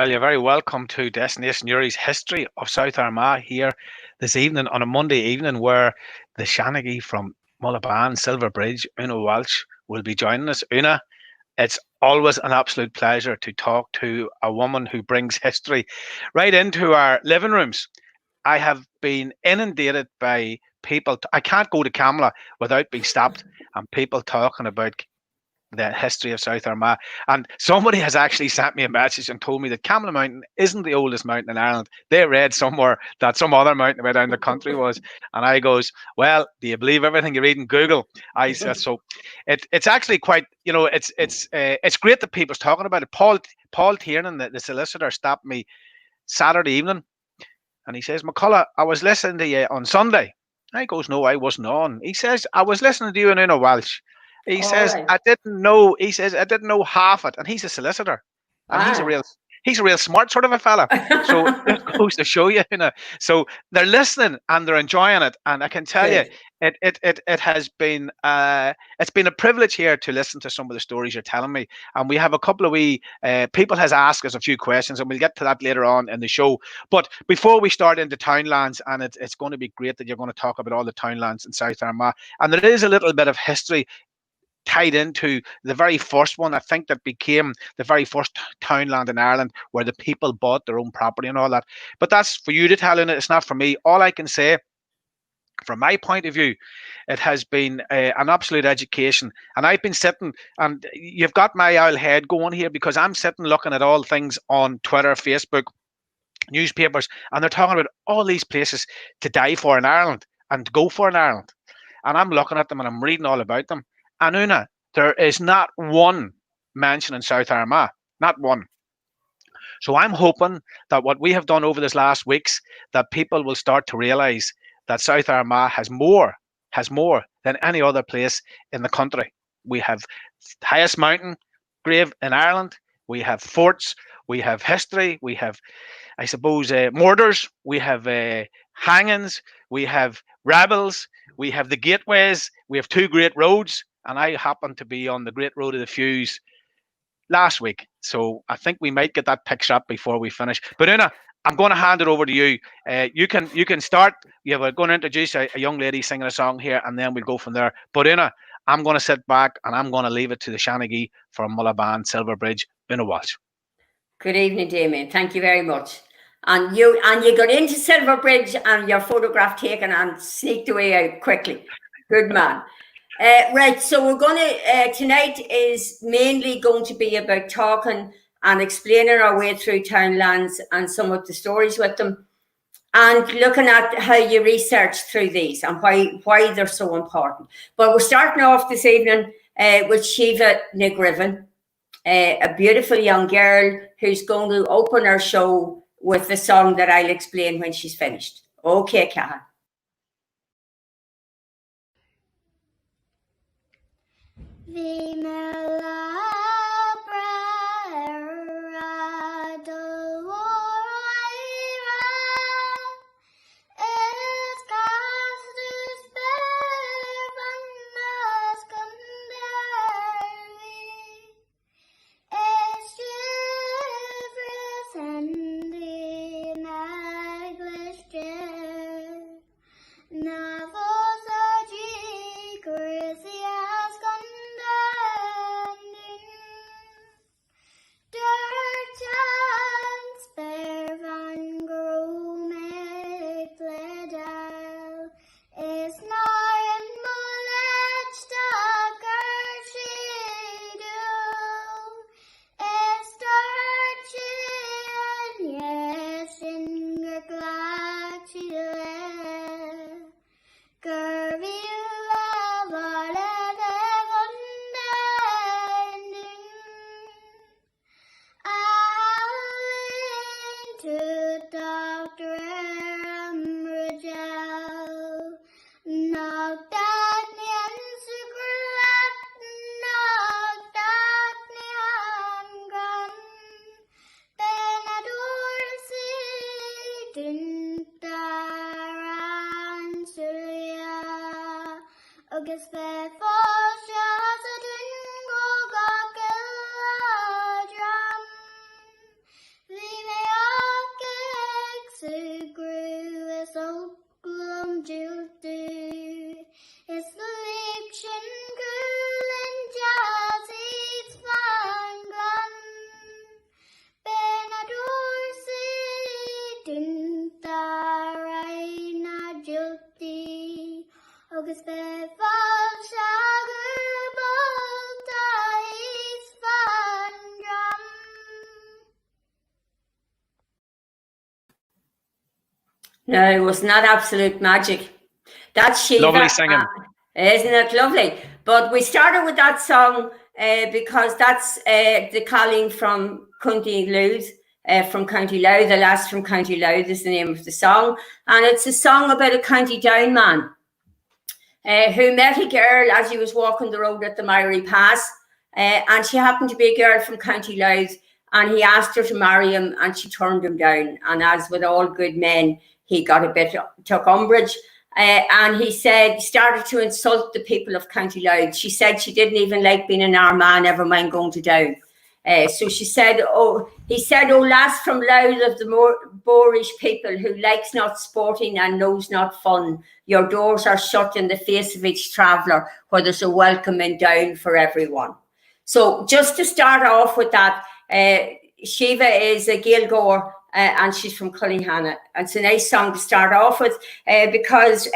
Well, you're very welcome to Destination Uri's History of South Armagh here this evening on a Monday evening where the Shanagee from Mullaban, Silver Bridge, Una Walsh, will be joining us. Una, it's always an absolute pleasure to talk to a woman who brings history right into our living rooms. I have been inundated by people. I can't go to Camla without being stopped and people talking about the history of South Armagh. And somebody has actually sent me a message and told me that Camla Mountain isn't the oldest mountain in Ireland. They read somewhere that some other mountain way down the country was. And I goes, well, do you believe everything you read in Google? I said so. It's actually quite, it's great that people's talking about it. Paul Tiernan, the solicitor, stopped me Saturday evening, and he says, McCullough, I was listening to you on Sunday. I goes, no, I wasn't on. He says, I was listening to you and Una Walsh. He All says, right. I didn't know. He says, I didn't know half it. And he's a solicitor. And he's a real smart sort of a fella. So it goes to show you, So they're listening and they're enjoying it. And I can tell you, it has been it's been a privilege here to listen to some of the stories you're telling me. And we have a couple of people has asked us a few questions, and we'll get to that later on in the show. But before we start into Townlands, and it's going to be great that you're going to talk about all the Townlands in South Armagh. And there is a little bit of history tied into the very first one, I think, that became the very first townland in Ireland where the people bought their own property and all that. But that's for you to tell, and it's not for me. All I can say, from my point of view, it has been an absolute education. And I've been sitting, and you've got my old head going here, because I'm sitting looking at all things on Twitter, Facebook, newspapers, and they're talking about all these places to die for in Ireland and to go for in Ireland. And I'm looking at them and I'm reading all about them. And Una, there is not one mention in South Armagh, not one. So I'm hoping that what we have done over this last weeks, that people will start to realise that South Armagh has more than any other place in the country. We have the highest mountain grave in Ireland. We have forts. We have history. We have, I suppose, murders. We have hangings. We have rebels. We have the gateways. We have two great roads. And I happened to be on the Great Road of the Fuse last week. So I think we might get that picture up before we finish. But Una, I'm going to hand it over to you. You can start. Yeah, we're going to introduce a young lady singing a song here, and then we'll go from there. But Una, I'm going to sit back and I'm going to leave it to the Shanagee from Mullaban, Silver Bridge, Una Walsh. Good evening, Damien. Thank you very much. And you got into Silver Bridge and your photograph taken and sneaked away out quickly. Good man. Right, so we're going to, tonight is mainly going to be about talking and explaining our way through Townlands and some of the stories with them, and looking at how you research through these and why they're so important. But we're starting off this evening with Shiva Negriven, a beautiful young girl who's going to open her show with the song that I'll explain when she's finished. Okay, Cahan. No, it was not absolute magic. That's Shiva. Lovely singing. Isn't it lovely? But we started with that song because that's the calling from County Louth, from County Louth. The Lass from County Louth is the name of the song. And it's a song about a County Down man who met a girl as he was walking the road at the Murray Pass. And she happened to be a girl from County Louth. And he asked her to marry him and she turned him down. And as with all good men, he got a bit, took umbrage. And he started to insult the people of County Louth. She said she didn't even like being an Armagh, never mind going to Down. So he said, oh, lass from Louth of the boorish people who likes not sporting and knows not fun. Your doors are shut in the face of each traveller, where there's a welcome in Down for everyone. So just to start off with that, Shiva is a Gaelgore, and she's from Cullinhanna. It's a nice song to start off with because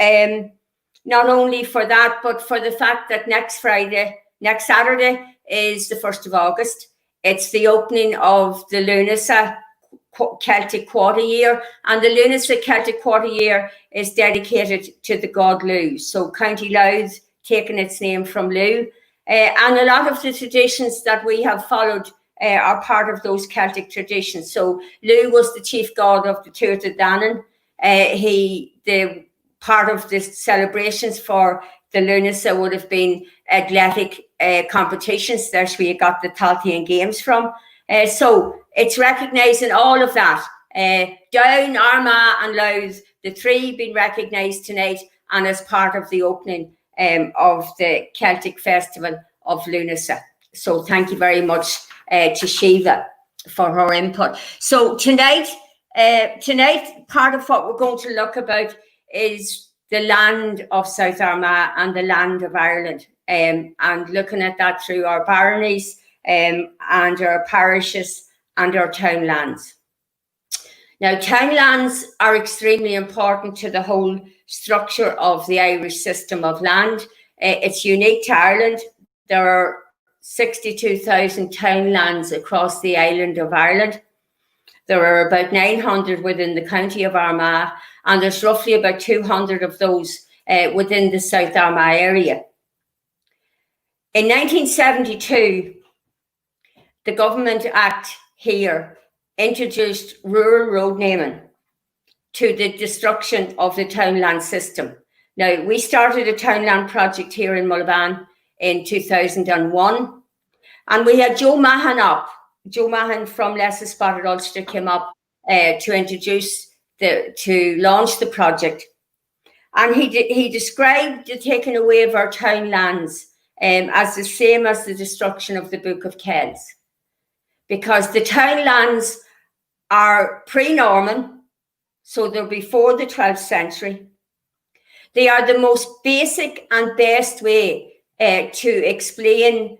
not only for that, but for the fact that next Saturday is the 1st of August. It's the opening of the Lunasa Celtic Quarter Year, and the Lunasa Celtic Quarter Year is dedicated to the god Lu. So County Louth taking its name from Lu. And a lot of the traditions that we have followed are part of those Celtic traditions. So Lu was the chief god of the Tuatha De Danann. The part of the celebrations for the Lunasa would have been athletic competitions. That's where you got the Talthian Games from. So it's recognising all of that. Down, Armagh and Louth, the three being recognised tonight and as part of the opening of the Celtic Festival of Lunasa. So thank you very much to Shiva for her input. So tonight, part of what we're going to look about is the land of South Armagh and the land of Ireland, and looking at that through our baronies and our parishes and our townlands. Now, townlands are extremely important to the whole structure of the Irish system of land. It's unique to Ireland. There are 62,000 townlands across the island of Ireland. There are about 900 within the county of Armagh, and there's roughly about 200 of those within the South Armagh area. In 1972, the Government Act here introduced rural road naming to the destruction of the townland system. Now, we started a townland project here in Mullivan in 2001, and we had Joe Mahan up. Joe Mahan from Leslie Spotted Ulster came up to launch the project, and he described the taking away of our townlands as the same as the destruction of the Book of Kells, because the townlands are pre-Norman, so they're before the 12th century. They are the most basic and best way to explain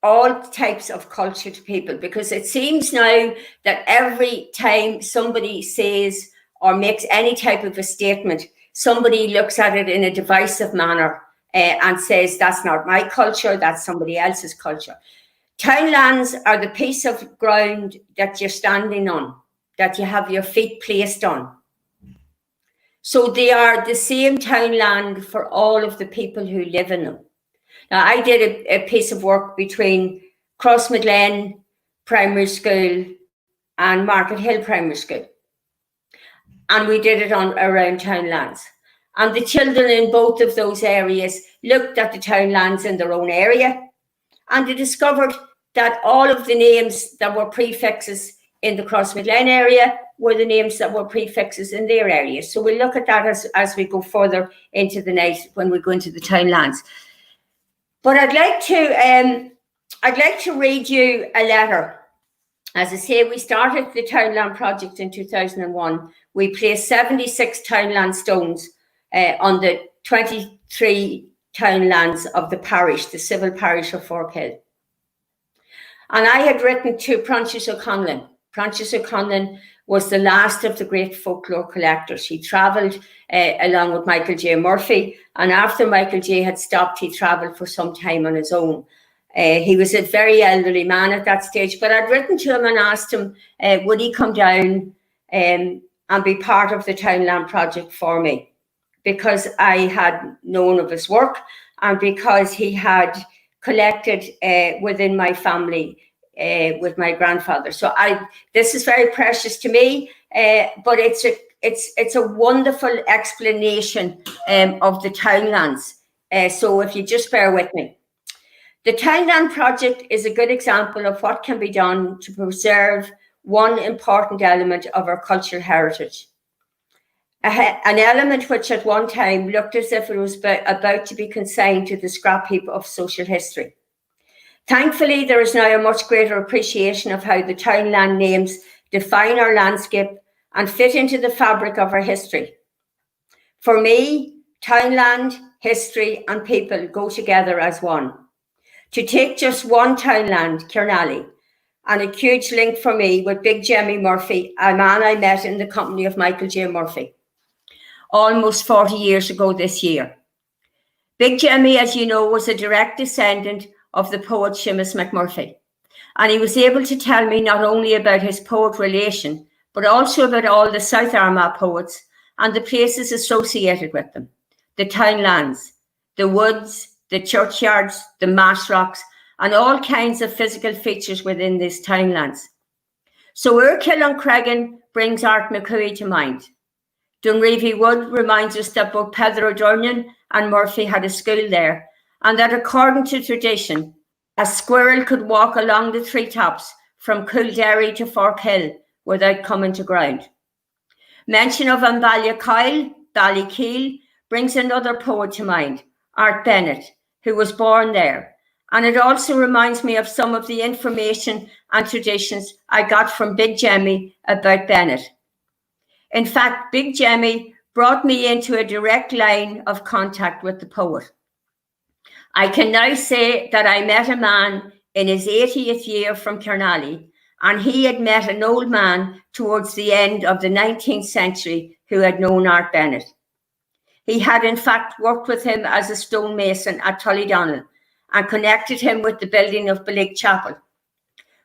all types of culture to people, because it seems now that every time somebody says or makes any type of a statement, somebody looks at it in a divisive manner and says, that's not my culture, that's somebody else's culture. Townlands are the piece of ground that you're standing on, that you have your feet placed on. So they are the same townland for all of the people who live in them. Now, I did a piece of work between Crossmaglen Primary School and Market Hill Primary School, and we did it around townlands. And the children in both of those areas looked at the townlands in their own area, and they discovered that all of the names that were prefixes in the Crossmaglen area were the names that were prefixes in their area. So we'll look at that as we go further into the night when we go into the townlands. But I'd like to read you a letter. As I say, we started the Townland project in 2001. We placed 76 townland stones on the 23 townlands of the parish, the civil parish of Forkhill. And I had written to Prentice O'Conlon. Prentice O'Conlon was the last of the great folklore collectors. He travelled along with Michael J. Murphy, and after Michael J. had stopped, he travelled for some time on his own. He was a very elderly man at that stage, but I'd written to him and asked him, would he come down and and be part of the Townland project for me, because I had known of his work and because he had collected within my family with my grandfather. So this is very precious to me, but it's a wonderful explanation of the Townlands. So if you just bear with me. The Townland project is a good example of what can be done to preserve one important element of our cultural heritage. An element which at one time looked as if it was about to be consigned to the scrap heap of social history. Thankfully, there is now a much greater appreciation of how the Townland names define our landscape and fit into the fabric of our history. For me, Townland, history and people go together as one. To take just one Townland, Kearnally, and a huge link for me with Big Jemmy Murphy, a man I met in the company of Michael J. Murphy, almost 40 years ago this year. Big Jemmy, as you know, was a direct descendant of the poet Seamus McMurphy, and he was able to tell me not only about his poet relation, but also about all the South Armagh poets and the places associated with them, the Townlands, the woods, the churchyards, the mass rocks, and all kinds of physical features within these Townlands. So Urkill on Cregan brings Art McCooey to mind. Dunreevy Wood reminds us that both Peather O'Durnan and Murphy had a school there, and that according to tradition, a squirrel could walk along the treetops from Coolderry to Forkhill without coming to ground. Mention of Ballycoyle, Ballykeel, brings another poet to mind, Art Bennett, who was born there. And it also reminds me of some of the information and traditions I got from Big Jemmy about Bennett. In fact, Big Jemmy brought me into a direct line of contact with the poet. I can now say that I met a man in his 80th year from Kearnally, and he had met an old man towards the end of the 19th century who had known Art Bennett. He had in fact worked with him as a stonemason at Tullydonnell and connected him with the building of Belig Chapel.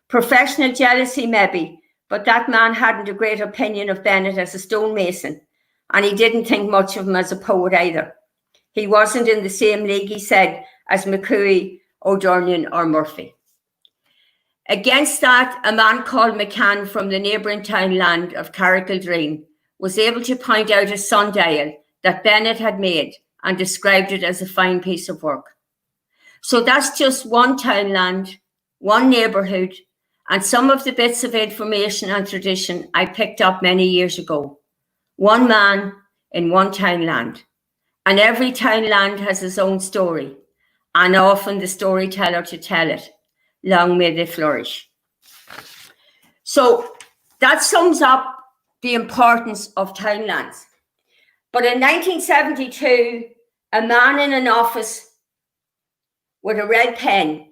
Professional jealousy maybe, but that man hadn't a great opinion of Bennett as a stonemason, and he didn't think much of him as a poet either. He wasn't in the same league, he said, as McCooey, O'Durnan or Murphy. Against that, a man called McCann from the neighbouring townland of Carrickaldreen was able to point out a sundial that Bennett had made and described it as a fine piece of work. So that's just one townland, one neighbourhood, and some of the bits of information and tradition I picked up many years ago. One man in one townland, and every townland has its own story, and often the storyteller to tell it. Long may they flourish. So that sums up the importance of townlands. But in 1972, a man in an office with a red pen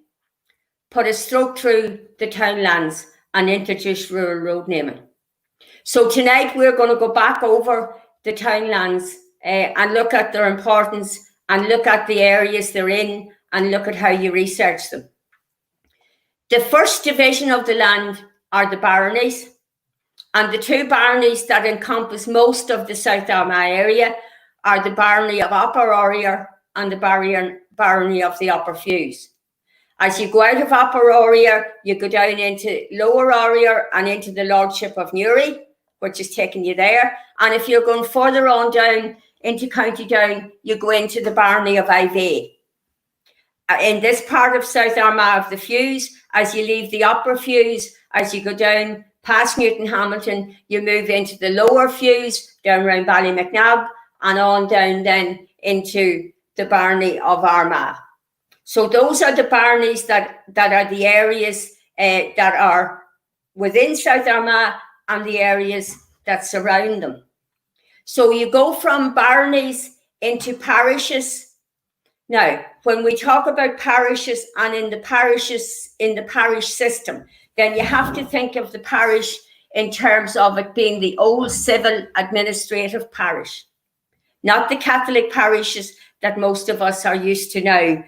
put a stroke through the townlands and introduced rural road naming. So tonight we're going to go back over the townlands and look at their importance and look at the areas they're in and look at how you research them. The first division of the land are the baronies, and the two baronies that encompass most of the South Armagh area are the barony of Upper Orier and the barony of the Upper Fuse. As you go out of Upper Orier, you go down into Lower Orier and into the Lordship of Newry, which is taking you there. And if you're going further on down into County Down, you go into the barony of Ivey. In this part of South Armagh of the Fuse, as you leave the Upper Fuse, as you go down past Newton Hamilton, you move into the Lower Fuse, down around Ballymacnab, and on down then into the barony of Armagh. So those are the baronies that are the areas that are within South Armagh and the areas that surround them. So you go from baronies into parishes. Now, when we talk about parishes and in the parish system, then you have to think of the parish in terms of it being the old civil administrative parish, not the Catholic parishes that most of us are used to now,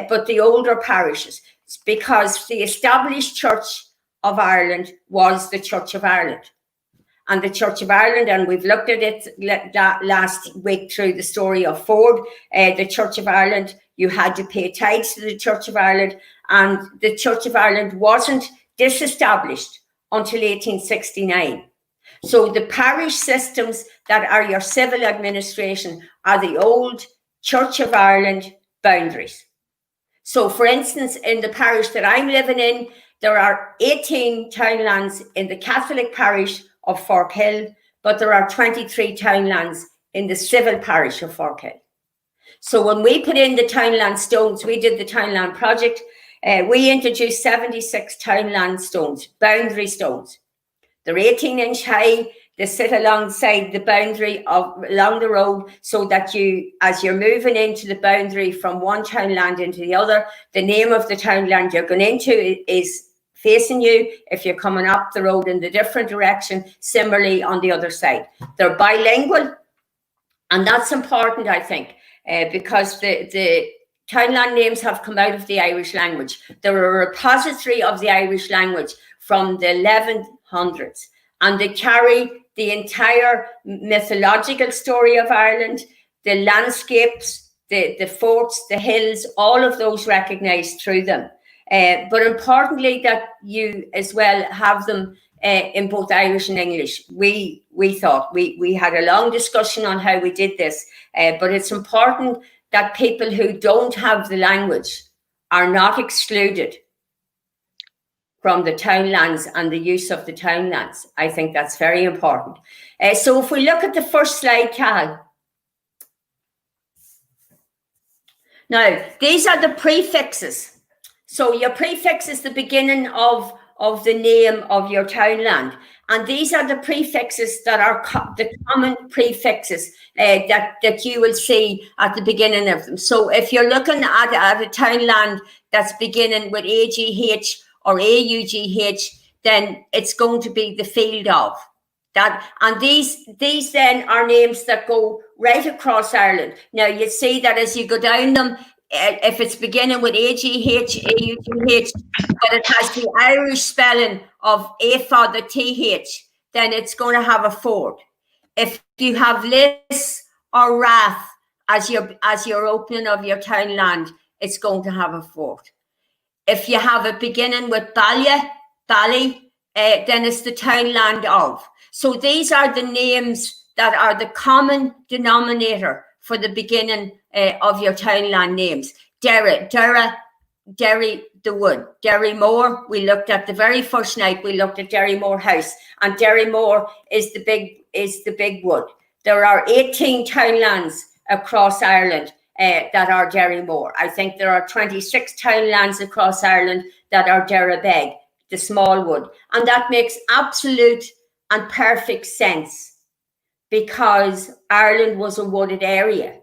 but the older parishes, because the established Church of Ireland was the Church of Ireland. and the Church of Ireland, and we've looked at it last week through the story of Ford. The Church of Ireland, you had to pay tithes to the Church of Ireland, and the Church of Ireland wasn't disestablished until 1869. So the parish systems that are your civil administration are the old Church of Ireland boundaries. So, for instance, in the parish that I'm living in, there are 18 townlands in the Catholic parish of Forkhill, but there are 23 townlands in the civil parish of Forkhill. So when we put in the Townland stones, we did the Townland project, we introduced 76 Townland stones, boundary stones. They're 18-inch high. They sit alongside the boundary along the road, so that you, as you're moving into the boundary from one townland into the other, the name of the townland you're going into is facing you. If you're coming up the road in the different direction, similarly on the other side. They're bilingual, and that's important, I think, because the townland names have come out of the Irish language. They're a repository of the Irish language from the 1100s, and they carry the entire mythological story of Ireland, the landscapes, the forts, the hills, all of those recognised through them. But importantly, that you as well have them in both Irish and English. We thought, we had a long discussion on how we did this, but it's important that people who don't have the language are not excluded from the townlands and the use of the townlands. I think that's very important. So if we look at the first slide, Cal. Now, these are the prefixes. So your prefix is the beginning of the name of your townland. And these are the prefixes that are the common prefixes that you will see at the beginning of them. So if you're looking at a townland that's beginning with AGH or AUGH, then it's going to be the field of that. And these then are names that go right across Ireland. Now you see that as you go down them, if it's beginning with AGH, AUGH, but it has the Irish spelling of A for the TH, then it's going to have a Ford. If you have Liss or Rath as your opening of your townland, it's going to have a Ford. If you have it beginning with Bally, then it's the townland of. So these are the names that are the common denominator for the beginning of your townland names. Derry, the wood. Derrymore, we looked at the very first night, we looked at Derrymore House, and Derrymore is the big wood. There are 18 townlands across Ireland that are Derrymore. I think there are 26 townlands across Ireland that are Derrybeg, the small wood. And that makes absolute and perfect sense because Ireland was a wooded area.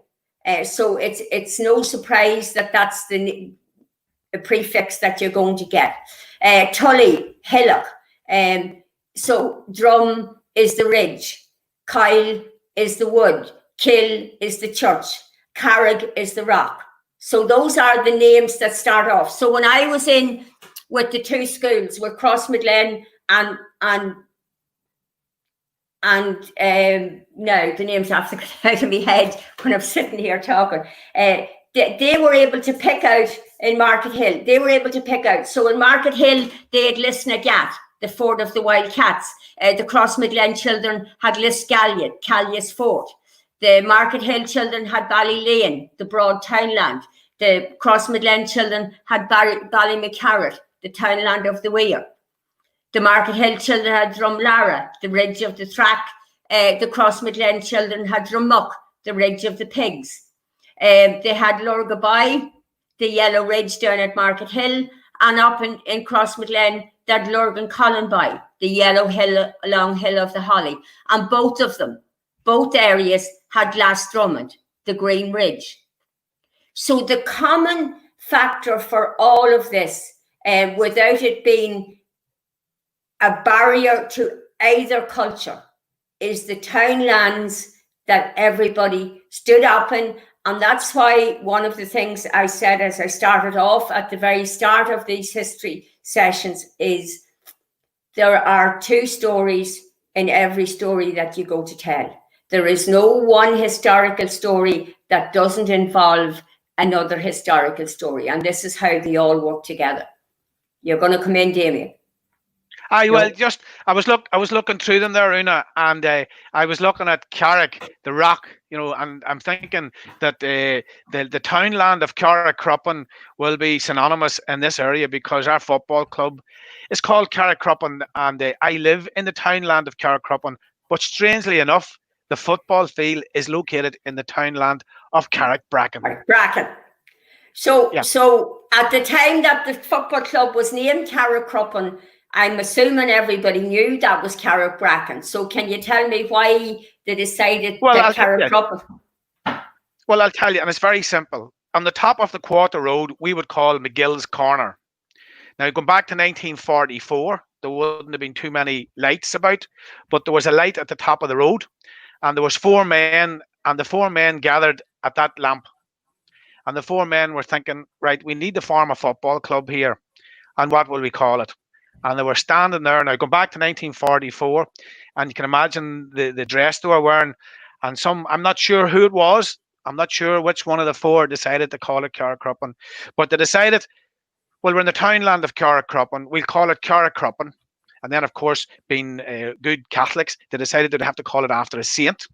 So it's no surprise that that's the prefix that you're going to get. Tully, hillock. So Drum is the ridge. Kyle is the wood. Kill is the church. Carrig is the rock. So those are the names that start off. So when I was in with the two schools, with Crossmaglen and no, the names have to get out of my head when I'm sitting here talking. They were able to pick out in Market Hill. They were able to pick out. So in Market Hill, they had Lisnagat, the fort of the wild cats. The Crossmaglen children had Liscalliot, Callias Fort. The Market Hill children had Ballylane, the broad townland. The Crossmaglen children had Ballymccarrett, the townland of the Weir. The Market Hill children had Drumlara, the ridge of the Thrack. The Crossmaglen children had Drummuck, the ridge of the pigs. They had Lurgaby, the yellow ridge down at Market Hill, and up in Crossmaglen, that Lurgan Collinby, the yellow hill, long hill of the Holly. And both of them, both areas had Glasdrummond, the green ridge. So the common factor for all of this, without it being a barrier to either culture, is the townlands that everybody stood up in. And that's why one of the things I said as I started off at the very start of these history sessions is there are two stories in every story that you go to tell. There is no one historical story that doesn't involve another historical story. And this is how they all work together. You're going to come in, Damien. I was looking through them there, Una, and I was looking at Carrick, the Rock, and I'm thinking that the townland of Carrickcroppen will be synonymous in this area because our football club is called Carrickcroppen, and I live in the townland of Carrickcroppen. But strangely enough, the football field is located in the townland of Carrickbracken. Bracken. So at the time that the football club was named Carrickcroppen, I'm assuming everybody knew that was Carrickbracken. So can you tell me why they decided that Carrickcroppen? Well, I'll tell you, and it's very simple. On the top of the quarter road, we would call McGill's Corner. Now, going back to 1944, there wouldn't have been too many lights about, but there was a light at the top of the road, and there was 4 men, and the 4 men gathered at that lamp. And the 4 men were thinking, right, we need to form a football club here, and what will we call it? And they were standing there. Now, going back to 1944, and you can imagine the dress they were wearing. And I'm not sure who it was. I'm not sure which one of the 4 decided to call it Carrickcroppen. But they decided, well, we're in the townland of Carrickcroppen. We'll call it Carrickcroppen. And then, of course, being good Catholics, they decided they'd have to call it after a saint.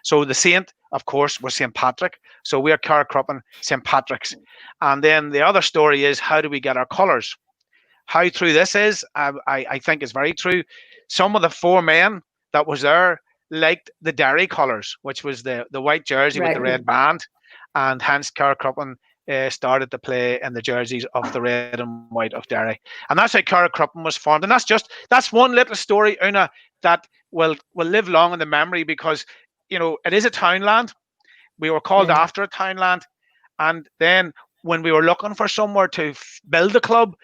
So the saint, of course, was St. Patrick. So we are Carrickcroppen, St. Patrick's. And then the other story is, how do we get our colours? How true this is, I think is very true. Some of the 4 men that was there liked the Derry colours, which was the white jersey with the red band, and hence Carrickcroppen started to play in the jerseys of the red and white of Derry, and that's how Carrickcroppen was formed. And that's one little story, Una, that will live long in the memory because it is a townland. We were called after a townland, and then when we were looking for somewhere to build a club,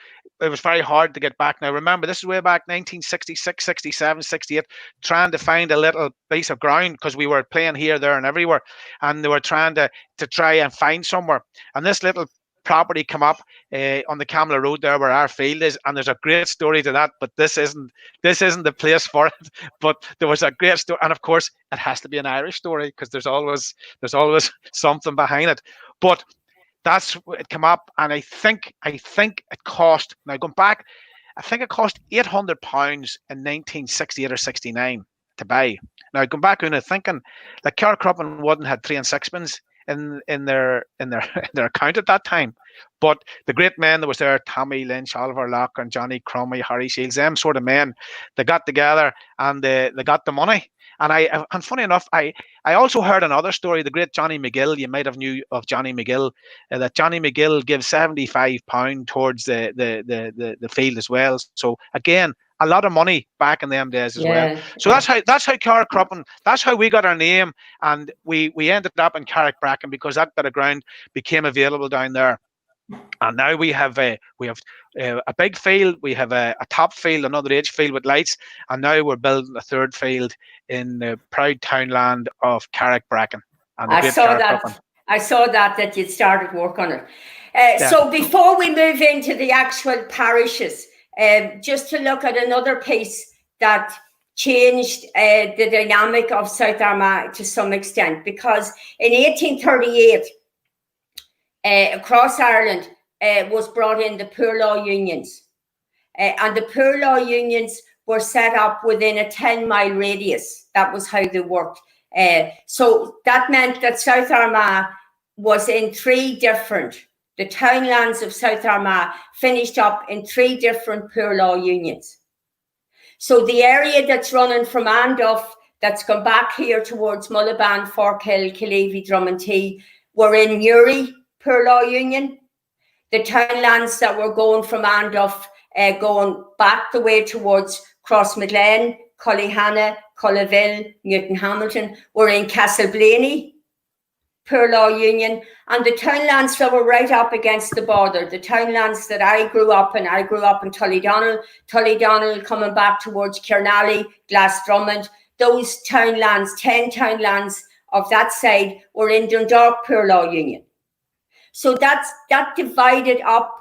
it was very hard to get back. Now, remember, this is way back 1966, 67, 68, trying to find a little piece of ground because we were playing here, there, and everywhere. And they were trying to try and find somewhere. And this little property come up on the Camla Road there where our field is. And there's a great story to that, but this isn't the place for it. But there was a great story. And of course, it has to be an Irish story because there's always something behind it. But that's it came up, and I think it cost, now going back, I think it cost £800 in 1968 or 69 to buy. Now going back and thinking that Carrickcroppen wouldn't had 3 and 6pence in their account at that time, but the great men that was there, Tommy Lynch, Oliver Locke, and Johnny Crummy, Harry Shields, them sort of men, they got together and they got the money. And funny enough, I also heard another story. The great Johnny McGill, you might have knew of Johnny McGill, that Johnny McGill gives £75 towards the field as well. So again, a lot of money back in them days as well. So that's how Carrickcroppen, that's how we got our name, and we ended up in Carrickbracken because that bit of ground became available down there. And now we have a big field, we have a top field, another age field with lights, and now we're building a 3rd field in the proud townland of Carrickbracken. I saw that you'd started work on it. So before we move into the actual parishes, just to look at another piece that changed the dynamic of South Armagh to some extent, because in 1838, across Ireland was brought in the poor law unions, and the poor law unions were set up within a 10-mile radius. That was how they worked. So that meant that South Armagh was in 3 different, the townlands of South Armagh finished up in 3 different poor law unions. So the area that's running from Anduff, that's gone back here towards Mullaban, Forkhill, Killeavy, Drummondtee, were in Newry Poor Law Union. The townlands that were going from Anduff, going back the way towards Crossmaglen, Cullyhanna, Cullaville, Newton Hamilton, were in Castleblaney Poor Law Union. And the townlands that were right up against the border, the townlands that I grew up in Tullydonnell coming back towards Kernally, Glassdrummond, those townlands, 10 townlands of that side were in Dundalk Poor Law Union. So that divided up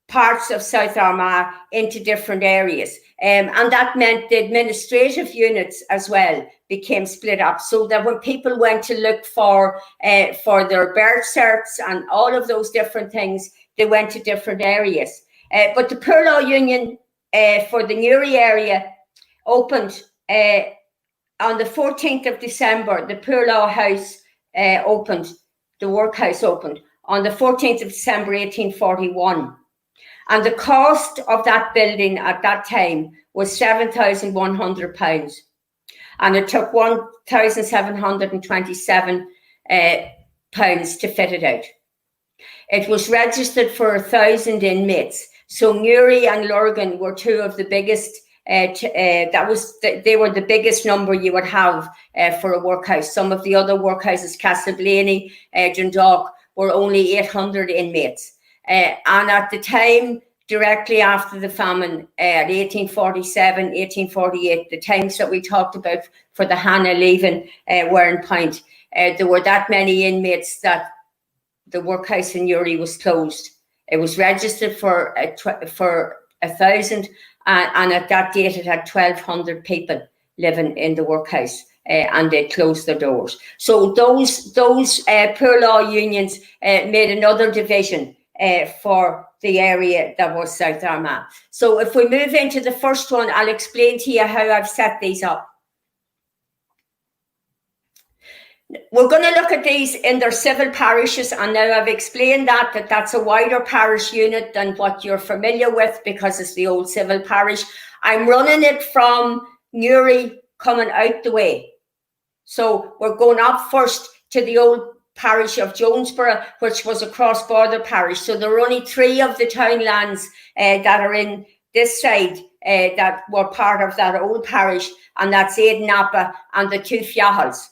parts of South Armagh into different areas. And that meant the administrative units as well became split up, so that when people went to look for their birth certs and all of those different things, they went to different areas. But the Poor Law Union for the Newry area opened on the 14th of December. The Poor Law House opened, the workhouse opened on the 14th of December 1841. And the cost of that building at that time was £7,100. And it took £1,727 to fit it out. It was registered for 1,000 inmates. So Newry and Lurgan were two of the biggest. They were the biggest number you would have for a workhouse. Some of the other workhouses, Castleblaney, Dundalk, were only 800 inmates. And at the time, directly after the famine, 1847, 1848, the times that we talked about for the Hannah leaving were in point. There were that many inmates that the workhouse in Newry was closed. It was registered for 1,000, and at that date it had 1,200 people living in the workhouse, and they closed their doors. So those poor law unions made another division for the area that was South Armagh. So if we move into the first one, I'll explain to you how I've set these up. We're going to look at these in their civil parishes, and now I've explained that that's a wider parish unit than what you're familiar with because it's the old civil parish. I'm running it from Newry coming out the way. So we're going up first to the old Parish of Jonesboro, which was a cross-border parish. So there are only 3 of the townlands that are in this side that were part of that old parish, and that's Aidenapa and the 2 Fiahals.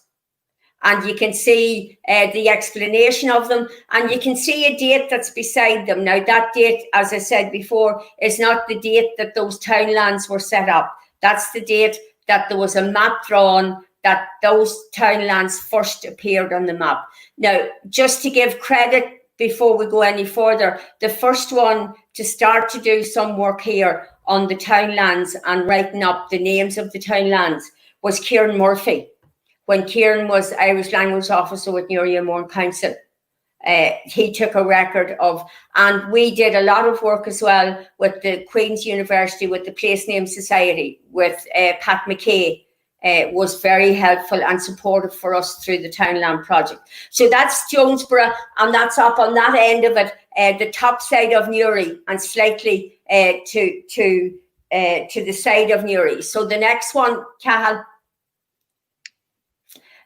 And you can see the explanation of them, and you can see a date that's beside them. Now, that date, as I said before, is not the date that those townlands were set up. That's the date that there was a map drawn that those townlands first appeared on the map. Now, just to give credit before we go any further, the first one to start to do some work here on the townlands and writing up the names of the townlands was Kean Murphy. When Kieran was Irish language officer with Newry and Mourne Council, he took a record of, and we did a lot of work as well with the Queen's University, with the Place Name Society, with Pat McKay, was very helpful and supportive for us through the Townland project. So that's Jonesboro, and that's up on that end of it, the top side of Newry, and slightly to the side of Newry. So the next one, Cathal.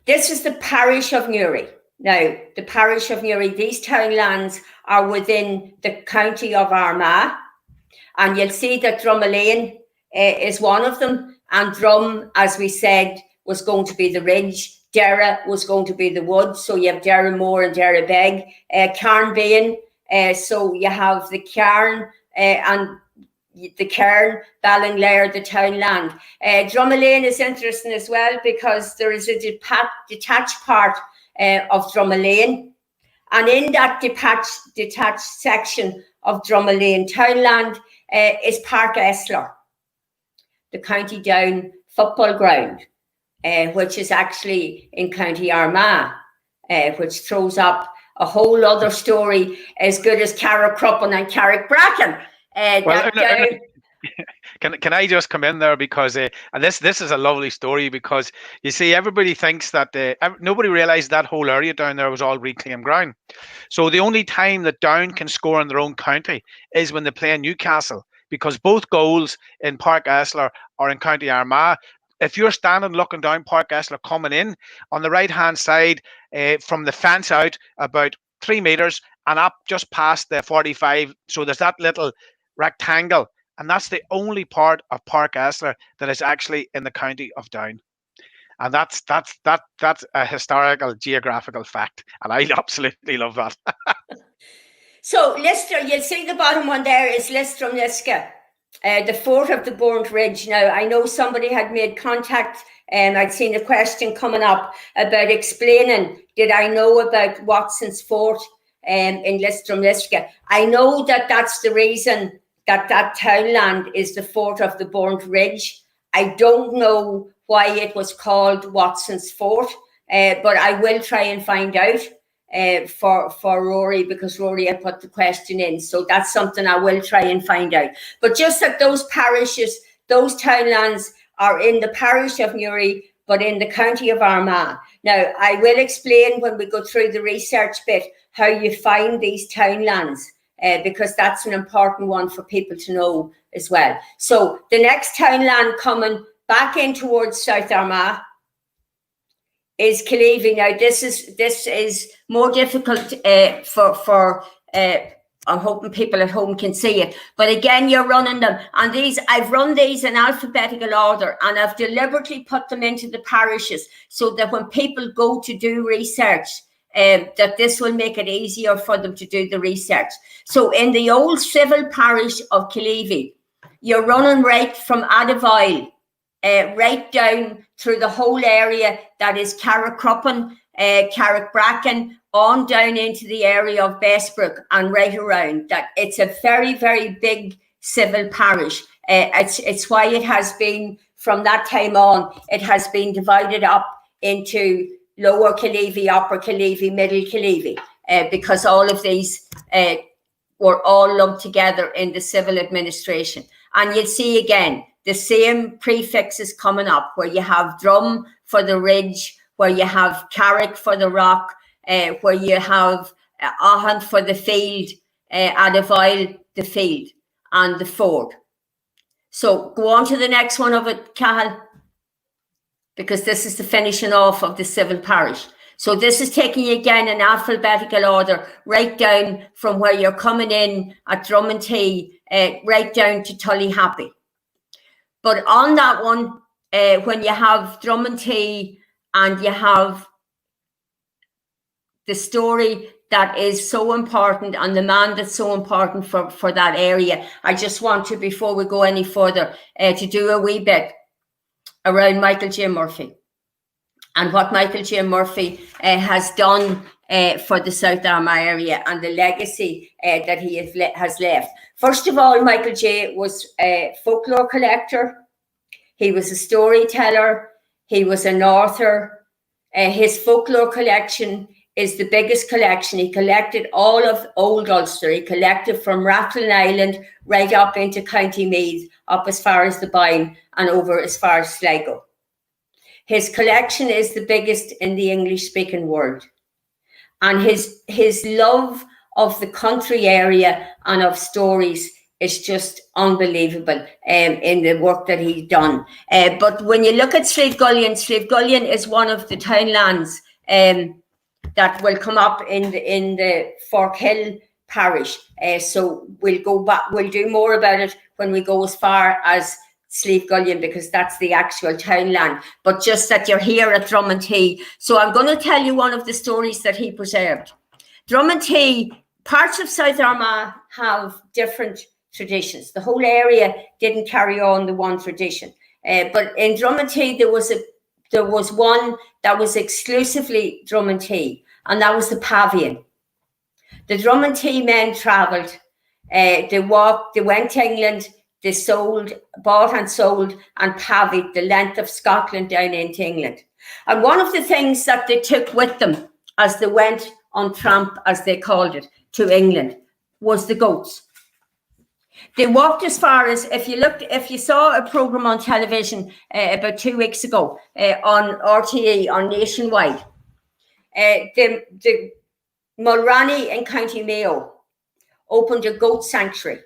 This is the Parish of Newry. Now, the Parish of Newry, these townlands are within the county of Armagh, and you'll see that Drumlane is one of them, and Drum, as we said, was going to be the ridge. Derra was going to be the wood, so you have Derra Moor and Derra Beg. Carnbane, so you have the Cairn and the Cairn, Ballinlair, the townland. Drumlane is interesting as well because there is a detached part of Drumlane, and in that detached section of Drumlane townland is Park Esler, the County Down football ground, which is actually in County Armagh, which throws up a whole other story as good as Carrickcruppen and Carrickbracken. Can I just come in there because and this is a lovely story, because you see everybody thinks that nobody realised that whole area down there was all reclaimed ground. So the only time that Down can score in their own county is when they play Newcastle, because both goals in Park Esler are in County Armagh. If you're standing looking down Park Esler coming in on the right hand side from the fence out about 3 metres and up just past the 45, so there's that little rectangle, and that's the only part of Park Esler that is actually in the county of Down, and that's a historical geographical fact, and I absolutely love that. So Lister, you'll see the bottom one there is Listrum Liska, the fort of the Burnt Ridge. Now, I know somebody had made contact, and I'd seen a question coming up about explaining, did I know about Watson's Fort? in Listrum. I know that that's the reason that townland is the fort of the Burnt Ridge. I don't know why it was called Watson's Fort, but I will try and find out for Rory, because Rory had put the question in. So that's something I will try and find out. But just that those parishes, those townlands are in the parish of Murray, but in the county of Armagh. Now, I will explain when we go through the research bit how you find these townlands, because that's an important one for people to know as well. So the next townland coming back in towards South Armagh is Killeavy. Now, this is more difficult for I'm hoping people at home can see it. But again, you're running them. And these, I've run these in alphabetical order, and I've deliberately put them into the parishes so that when people go to do research, that this will make it easier for them to do the research. So in the old civil parish of Killeavy, you're running right from Adavoyle, right down through the whole area that is Carrickcruppen, Carrickbracken, on down into the area of Bessbrook and right around. That it's a very, very big civil parish. It's why it has been, from that time on, it has been divided up into Lower Killeavy, Upper Killeavy, Middle Killeavy, because all of these were all lumped together in the civil administration. And you'll see again the same prefixes coming up, where you have Drum for the ridge, where you have Carrick for the rock, where you have Ahant for the field, Adavoyle the field, and the ford. So go on to the next one of it, Cathal, because this is the finishing off of the civil parish. So this is taking you again in alphabetical order, right down from where you're coming in at Drummondtee, right down to Tullyhappy. But on that one, when you have Drummondtee and you have the story that is so important and the man that's so important for that area, I just want to, before we go any further, to do a wee bit around Michael J. Murphy and what Michael J. Murphy has done for the South Armagh area and the legacy that he has left. First of all, Michael J. was a folklore collector. He was a storyteller. He was an author. His folklore collection is the biggest collection. He collected all of Old Ulster. He collected from Rathlin Island right up into County Meath, up as far as the Boyne and over as far as Sligo. His collection is the biggest in the English-speaking world. And his love of the country area and of stories is just unbelievable in the work that he's done. But when you look at Slieveguillion is one of the townlands that will come up in the Forkhill parish. So we'll go back, we'll do more about it when we go as far as Slieveguillion, because that's the actual townland. But just that you're here at Drummondtee. So I'm going to tell you one of the stories that he preserved. Drummondtee, parts of South Armagh have different traditions. The whole area didn't carry on the one tradition. But in Drummondtee, there was one that was exclusively Drummondtee, and that was the pavilion. The Drummondtee men travelled, they walked, they went to England, they bought and sold and pavied the length of Scotland down into England. And one of the things that they took with them as they went on tramp, as they called it, to England, was the goats. They walked as far as, if you saw a programme on television about 2 weeks ago on RTE, on Nationwide, the Mulranny in County Mayo opened a goat sanctuary.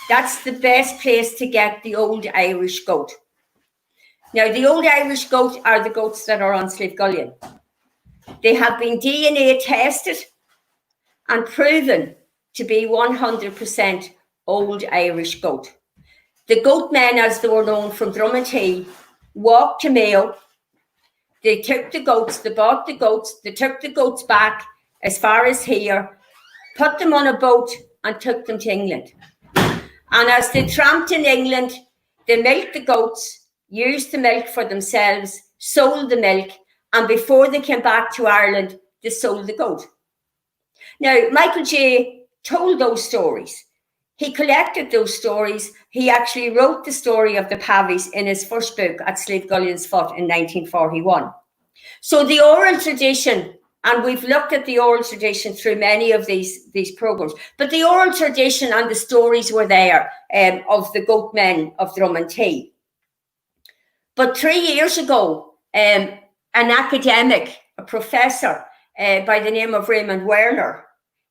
That's the best place to get the old Irish goat. Now, the old Irish goat are the goats that are on Slieveguillion. They have been DNA tested and proven to be 100% old Irish goat. The goat men, as they were known from Drummondtee, walked to Mayo. They took the goats, they bought the goats, they took the goats back as far as here, put them on a boat and took them to England. And as they tramped in England, they milked the goats, used the milk for themselves, sold the milk, and before they came back to Ireland, they sold the goat. Now, Michael J. told those stories. He collected those stories. He actually wrote the story of the Pavies in his first book, At Slievegullion's Foot, in 1941. So the oral tradition, and we've looked at the oral tradition through many of these programs, but the oral tradition and the stories were there of the goat men of Drummonteague. But 3 years ago, an academic, a professor by the name of Raymond Werner,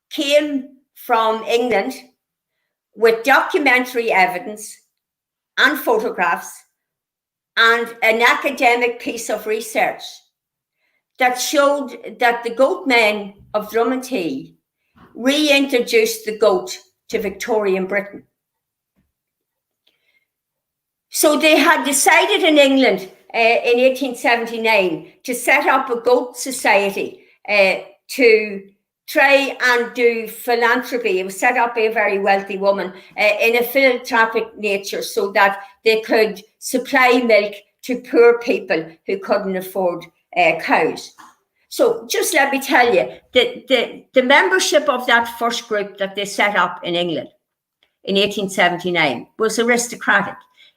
came from England with documentary evidence and photographs and an academic piece of research that showed that the goat men of Drummonteague reintroduced the goat to Victorian Britain. So they had decided in England in 1879 to set up a goat society to try and do philanthropy. It was set up by a very wealthy woman in a philanthropic nature so that they could supply milk to poor people who couldn't afford cows. So just let me tell you, the membership of that first group that they set up in England in 1879 was aristocratic.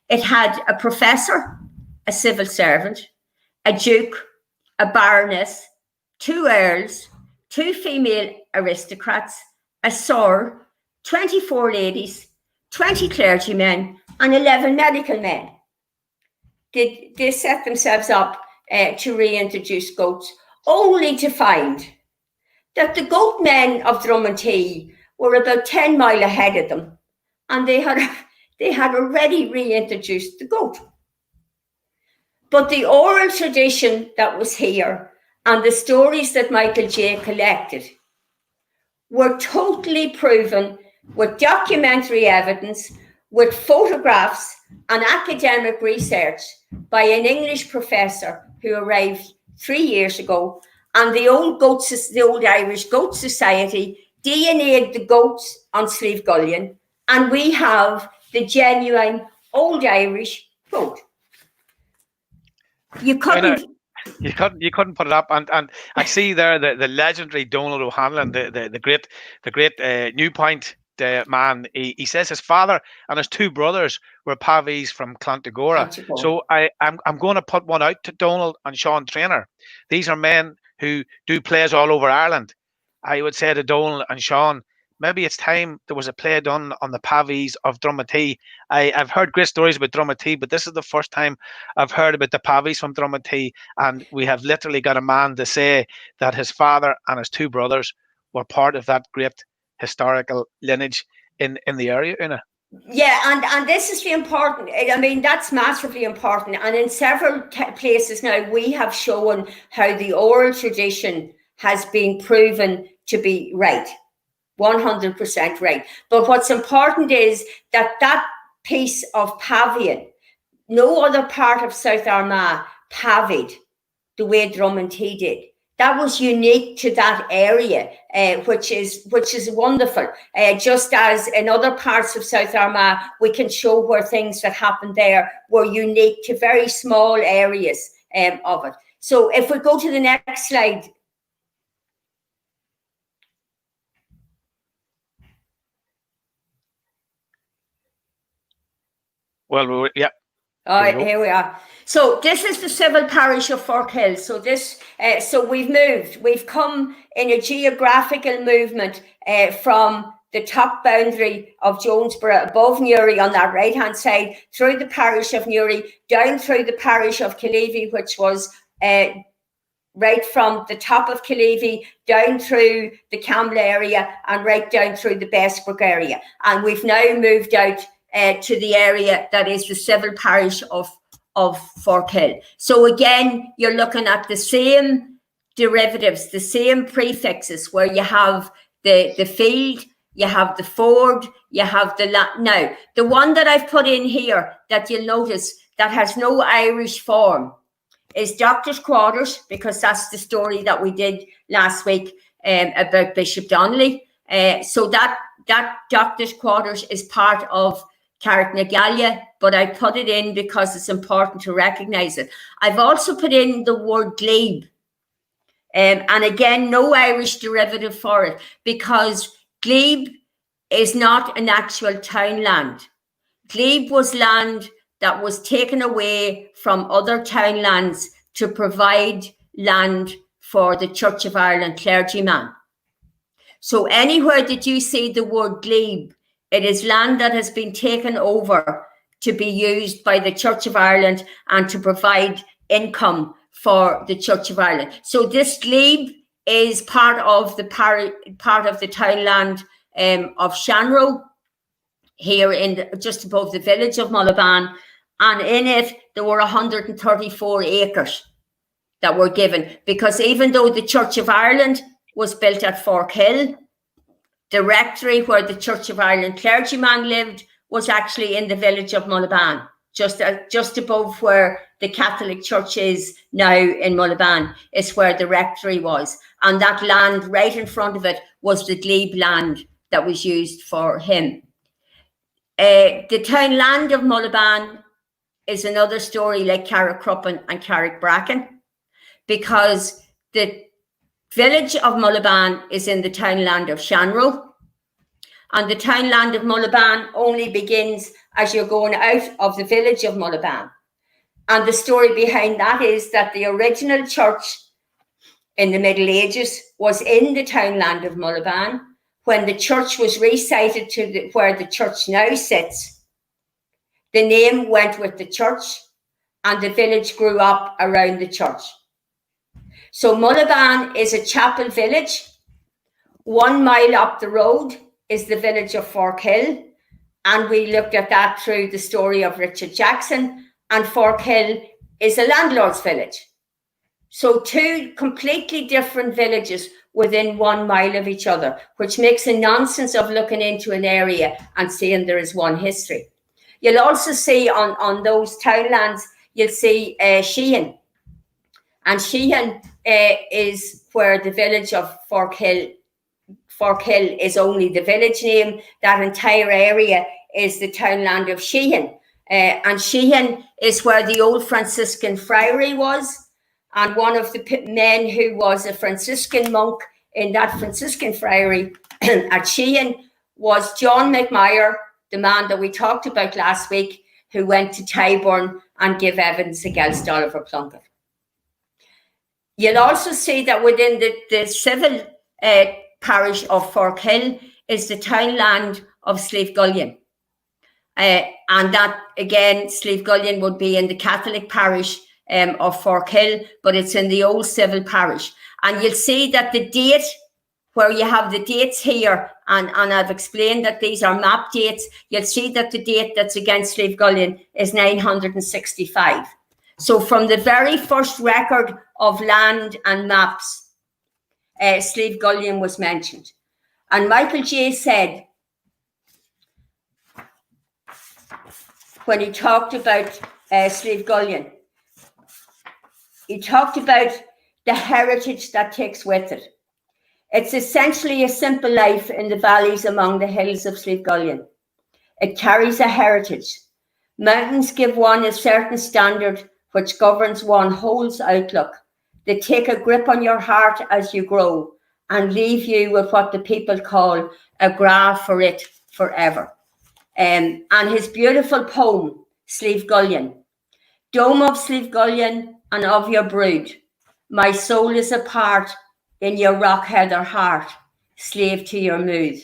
It had a professor, a civil servant, a duke, a baroness, 2 earls, 2 female aristocrats, a sir, 24 ladies, 20 clergymen, and 11 medical men. They set themselves up to reintroduce goats, only to find that the goat men of Drummonteague were about 10 miles ahead of them, and they had already reintroduced the goat. But the oral tradition that was here and the stories that Michael J. collected were totally proven with documentary evidence, with photographs and academic research by an English professor who arrived 3 years ago. And the old Irish Goat Society DNA'd the goats on Slievegullon, and we have the genuine old Irish goat. You couldn't put it up, and I see there the legendary Donald O'Hanlon, the great New Point man. He says his father and his 2 brothers were Pavies from Clontagora. So I'm going to put one out to Donald and Sean Traynor. These are men who do plays all over Ireland. I would say to Donald and Sean, maybe it's time there was a play done on the Pavies of Drummonteague. I've heard great stories about Drummonteague, but this is the first time I've heard about the Pavies from Drummonteague, and we have literally got a man to say that his father and his 2 brothers were part of that great historical lineage in the area, Una. Yeah, and this is the important, I mean, that's massively important. And in several places now, we have shown how the oral tradition has been proven to be right. 100% right. But what's important is that piece of pavian, no other part of South Armagh pavied the way Drummonteague did. That was unique to that area, which is wonderful. Just as in other parts of South Armagh, we can show where things that happened there were unique to very small areas of it. So if we go to the next slide. Well, yeah. All right, here we are. So this is the civil parish of Forkhill. So so we've come in a geographical movement from the top boundary of Jonesboro, above Newry on that right-hand side, through the parish of Newry, down through the parish of Killeavy, which was right from the top of Killeavy, down through the Camla area, and right down through the Bessbrook area. And we've now moved out to the area that is the civil parish of Forkhill. So again, you're looking at the same derivatives, the same prefixes, where you have the field, you have the ford, you have the land. Now, the one that I've put in here that you'll notice that has no Irish form is Doctor's Quarters, because that's the story that we did last week about Bishop Donnelly. So that Doctor's Quarters is part of Carricknagalia, but I put it in because it's important to recognize it. I've also put in the word glebe And again, no Irish derivative for it, because glebe is not an actual townland. Glebe was land that was taken away from other townlands to provide land for the Church of Ireland clergyman. So anywhere that you see the word glebe, it is land that has been taken over to be used by the Church of Ireland and to provide income for the Church of Ireland. So this glebe is part of the townland of Shanroe, here in just above the village of Mullaban, and in it there were 134 acres that were given, because even though the Church of Ireland was built at Forkhill, the rectory where the Church of Ireland clergyman lived was actually in the village of Mullaban, just above where the Catholic Church is now in Mullaban, is where the rectory was. And that land right in front of it was the glebe land that was used for him. The townland of Mullaban is another story like Carrickcruppen and Carrickbracken, because the village of Mullaban is in the townland of Shanroe, and the townland of Mullaban only begins as you're going out of the village of Mullaban. And the story behind that is that the original church in the Middle Ages was in the townland of Mullaban. When the church was resited to where the church now sits, the name went with the church and the village grew up around the church. So Mullaban is a chapel village. 1 mile up the road is the village of Forkhill, and we looked at that through the story of Richard Jackson, and Forkhill is a landlord's village. So 2 completely different villages within 1 mile of each other, which makes a nonsense of looking into an area and saying there is one history. You'll also see on those townlands, you'll see Sheehan. And Sheehan is where the village of Forkhill is only the village name. That entire area is the townland of Sheehan. And Sheehan is where the old Franciscan friary was. And one of the men who was a Franciscan monk in that Franciscan friary at Sheehan was John McMeyer, the man that we talked about last week, who went to Tyburn and gave evidence against Oliver Plunkett. You'll also see that within the civil parish of Forkhill is the townland of Slievegullien. And that, again, Slievegullien would be in the Catholic parish of Forkhill, but it's in the old civil parish. And you'll see that the date, where you have the dates here, and I've explained that these are map dates, you'll see that the date that's against Slievegullien is 965. So from the very first record of land and maps, Slievegullien was mentioned. And Michael J. said, when he talked about Slievegullien, he talked about the heritage that takes with it. It's essentially a simple life in the valleys among the hills of Slievegullien. It carries a heritage. Mountains give one a certain standard which governs one's whole outlook. They take a grip on your heart as you grow and leave you with what the people call a graph for it forever. And his beautiful poem, Slievegullien. Dome of Slievegullien and of your brood, my soul is a part in your rock heather heart, slave to your mood.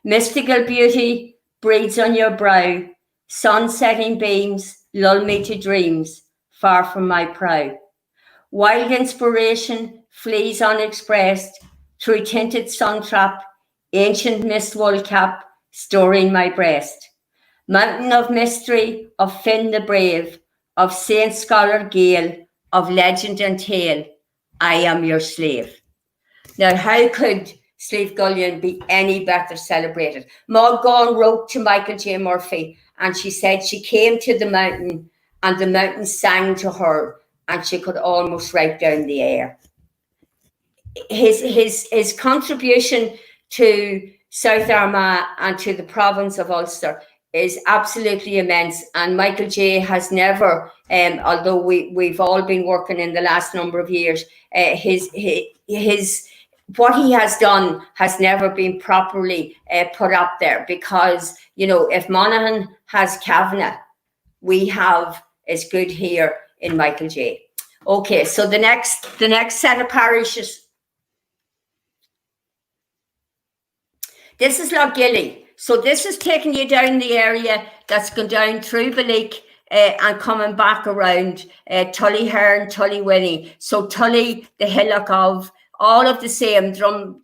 Mystical beauty breathes on your brow, sun-setting beams lull me to dreams, far from my prow. Wild inspiration flees unexpressed through tinted sun-trap, ancient mist wool cap storing my breast. Mountain of mystery, of Finn the brave, of Saint Scholar Gael, of legend and tale, I am your slave. Now, how could Slievegullien be any better celebrated? Maud Gonne wrote to Michael J. Murphy, and she said she came to the mountain and the mountain sang to her and she could almost write down the air. His contribution to South Armagh and to the province of Ulster is absolutely immense, and Michael J has never, although we've all been working in the last number of years, his what he has done has never been properly put up there, because, you know, if Monaghan has Kavanagh, we have as good here in Michael J. Okay, so the next set of parishes. This is Lochgilly. So this is taking you down the area that's gone down through Balik and coming back around Tullyherne, Tullywinny. So Tully, the hillock of, all of the same, Drum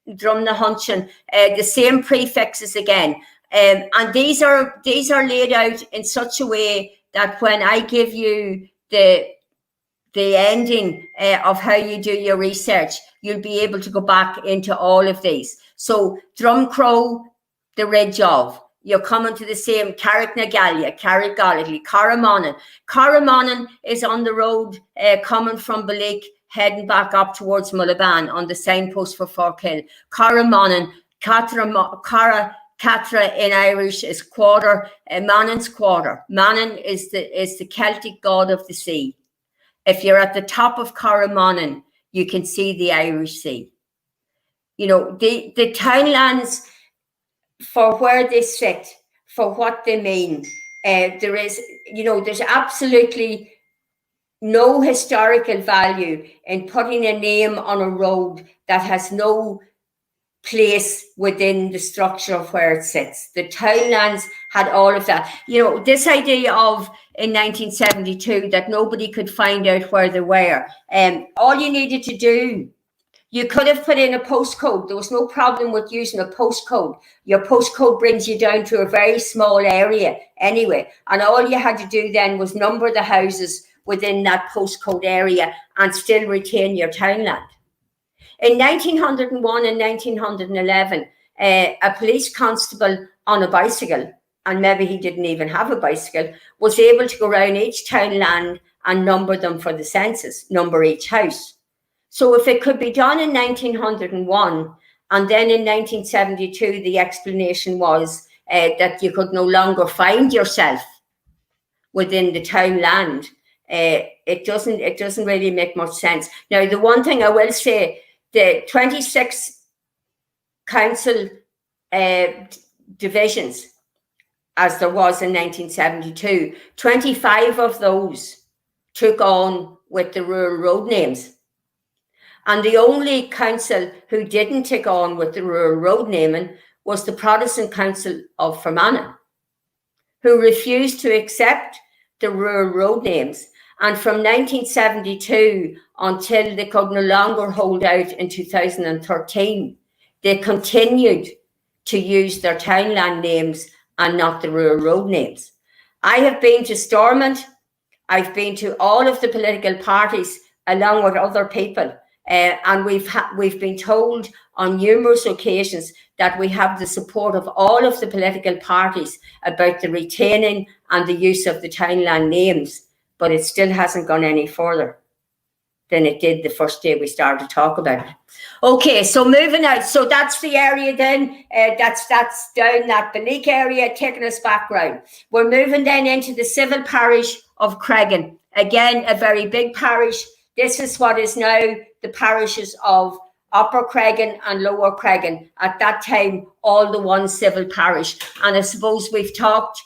na Hunchin, the same prefixes again. And these are laid out in such a way that when I give you the ending of how you do your research, you'll be able to go back into all of these. So Drumcrow, the ridge of, you're coming to the same Carricknagalia, Carrickgallaghly, Carramonnan. Carramonnan is on the road coming from Balik, heading back up towards Mullaban on the signpost for Forkhill. Carramonnan, Catra in Irish is quarter, Mannan's quarter. Mannan is the Celtic god of the sea. If you're at the top of Carramonnan, you can see the Irish Sea. You know, the townlands, for where they sit, for what they mean, there is, you know, there's absolutely no historical value in putting a name on a road that has no place within the structure of where it sits. The townlands had all of that. You know, this idea of in 1972 that nobody could find out where they were. All you needed to do, you could have put in a postcode. There was no problem with using a postcode. Your postcode brings you down to a very small area anyway. And all you had to do then was number the houses within that postcode area and still retain your townland. In 1901 and 1911, a police constable on a bicycle, and maybe he didn't even have a bicycle, was able to go around each townland and number them for the census, number each house. So if it could be done in 1901, and then in 1972, the explanation was that you could no longer find yourself within the townland, it doesn't really make much sense. Now, the one thing I will say, the 26 council divisions, as there was in 1972, 25 of those took on with the rural road names. And the only council who didn't take on with the rural road naming was the Protestant Council of Fermanagh, who refused to accept the rural road names. And from 1972 until they could no longer hold out in 2013, they continued to use their townland names and not the rural road names. I have been to Stormont. I've been to all of the political parties along with other people. And we've been told on numerous occasions that we have the support of all of the political parties about the retaining and the use of the townland names, but it still hasn't gone any further than it did the first day we started to talk about it. Okay, so moving out. So that's the area then. That's down that Balik area, taking us back round. We're moving then into the civil parish of Cregan. Again, a very big parish. This is what is now the parishes of Upper Cregan and Lower Cregan. At that time, all the one civil parish. And I suppose we've talked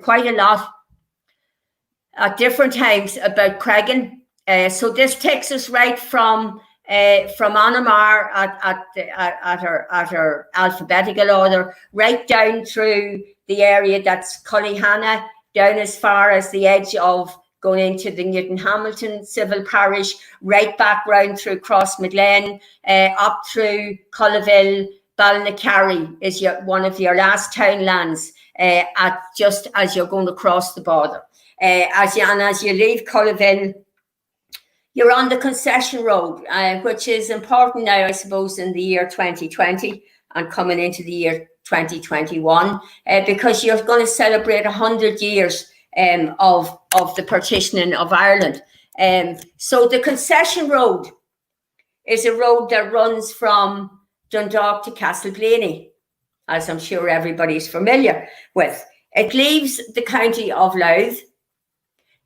quite a lot at different times about Cregan. So this takes us right from Anamar at her alphabetical order, right down through the area that's Cullyhanna, down as far as the edge of going into the Newton Hamilton civil parish, right back round through Crossmaglen, up through Cullaville. Balnacarry is one of your last townlands at just as you're going to cross the border. As you leave Cullaville, you're on the concession road, which is important now, I suppose, in the year 2020 and coming into the year 2021, because you're going to celebrate 100 years of the partitioning of Ireland. So the concession road is a road that runs from Dundalk to Castleblaney. as I'm sure everybody's familiar with. It leaves the county of Louth.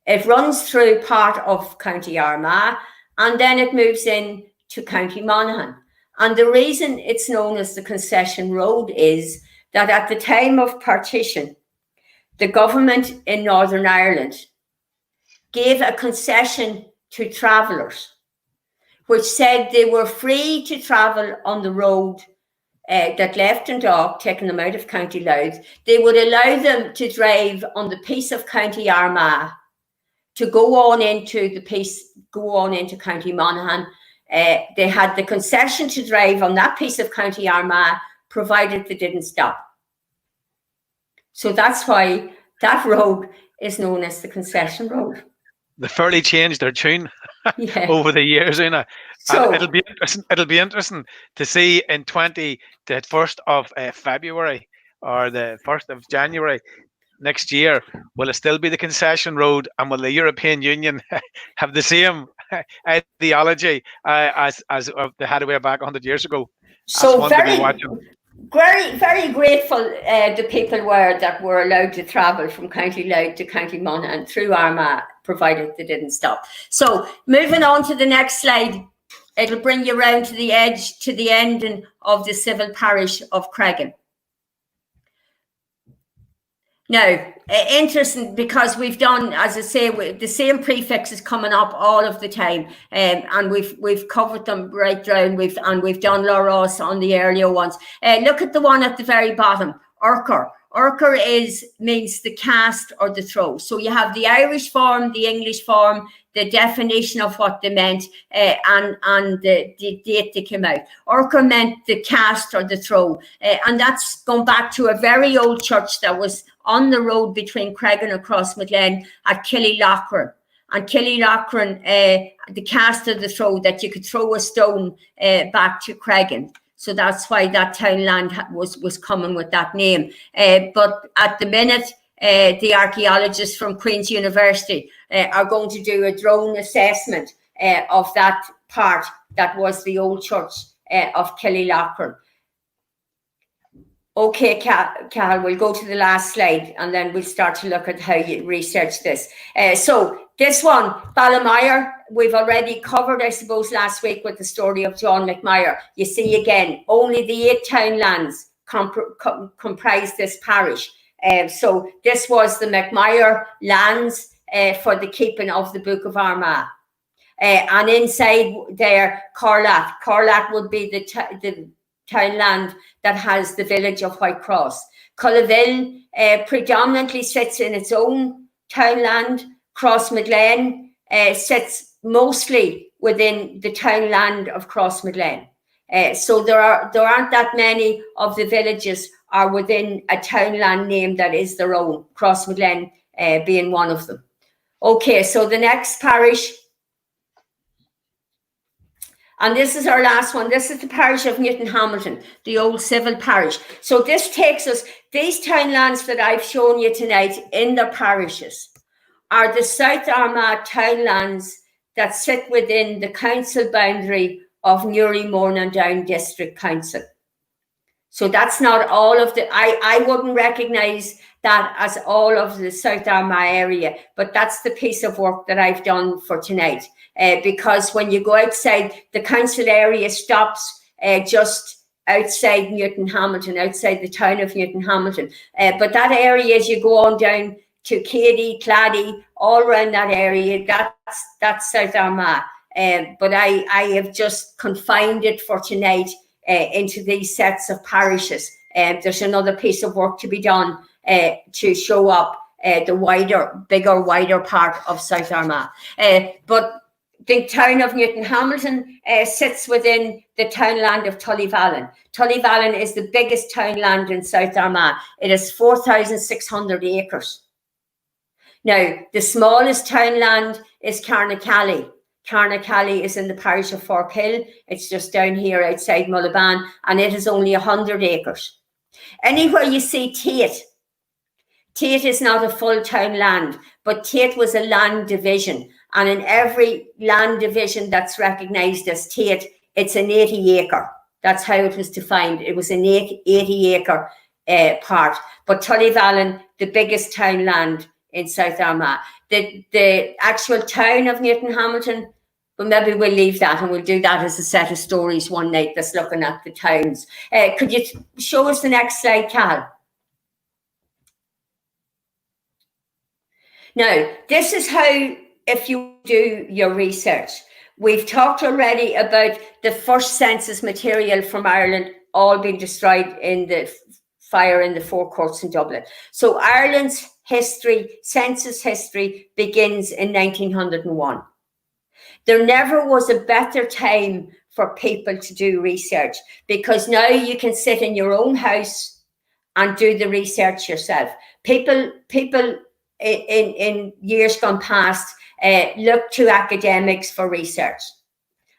It runs through part of County Armagh, and then it moves in to County Monaghan. And the reason it's known as the Concession Road is that at the time of partition, the government in Northern Ireland gave a concession to travellers, which said they were free to travel on the road that left Dundalk, taking them out of County Louth. They would allow them to drive on the piece of County Armagh to go on into County Monaghan. They had the concession to drive on that piece of County Armagh, provided they didn't stop. So that's why that road is known as the Concession Road. They fairly changed their tune over the years, Una. So and it'll be interesting to see in the 1st of February or the 1st of January next year, will it still be the Concession Road, and will the European Union have the same ideology as they had way back 100 years ago? So very, very grateful the people were that were allowed to travel from County Louth to County Monaghan through Armagh, provided they didn't stop. So moving on to the next slide, it'll bring you round to the edge, to the ending of the civil parish of Cregan. Now, interesting, because we've done, as I say, the same prefixes coming up all of the time, and we've covered them right down. We've done Loros on the earlier ones. Look at the one at the very bottom, Urker. Urker means the cast or the throw. So you have the Irish form, the English form, the definition of what they meant, and the date they came out. Urker meant the cast or the throw, and that's gone back to a very old church that was on the road between Cregan and Crossmaglen at Killylochran. And Killylochran, the cast or the throw, that you could throw a stone back to Cregan. So that's why that townland was coming with that name. But at the minute, the archaeologists from Queen's University are going to do a drone assessment of that part that was the old church of Killylochran. Okay, Cal, we'll go to the last slide and then we'll start to look at how you research this. So this one, Ballymire, we've already covered, I suppose, last week with the story of John McMeyer. You see again, only the 8 townlands comprise this parish. So this was the McMeyer lands for the keeping of the Book of Armagh. And inside there, Corlat. Corlat would be the townland that has the village of Whitecross. Cullaville predominantly sits in its own townland. Crossmaglen sits mostly within the townland of Crossmaglen. So there aren't that many of the villages are within a townland name that is their own, Crossmaglen being one of them. Okay, so the next parish, and this is our last one. This is the parish of Newton Hamilton, the old civil parish. So this takes us, these townlands that I've shown you tonight in the parishes are the South Armagh townlands that sit within the council boundary of Newry Mourne Down District Council. So that's not all of the, I wouldn't recognise that as all of the South Armagh area, but that's the piece of work that I've done for tonight. Because when you go outside, the council area stops just outside Newton Hamilton, outside the town of Newton Hamilton. But that area, as you go on down to Cady, Clady, all around that area, that's South Armagh. But I have just confined it for tonight into these sets of parishes. There's another piece of work to be done to show up the wider part of South Armagh. But the town of Newton Hamilton sits within the townland of Tullyvallen. Tullyvallen is the biggest townland in South Armagh. It is 4,600 acres. Now, the smallest townland is Carnacally. Carnacally is in the parish of Forkhill. It's just down here outside Mullaban, and it is only 100 acres. Anywhere you see Tate, Tate is not a full townland, but Tate was a land division. And in every land division that's recognised as Tate, it's an 80 acre. That's how it was defined. It was an 80-acre part. But Tullyvallen, the biggest townland in South Armagh. The actual town of Newton Hamilton, but maybe we'll leave that and we'll do that as a set of stories one night that's looking at the towns. Could you show us the next slide, Cal? Now, this is how, if you do your research. We've talked already about the first census material from Ireland all being destroyed in the fire in the Four Courts in Dublin. So Ireland's history, census history, begins in 1901. There never was a better time for people to do research, because now you can sit in your own house and do the research yourself. People in years gone past look to academics for research,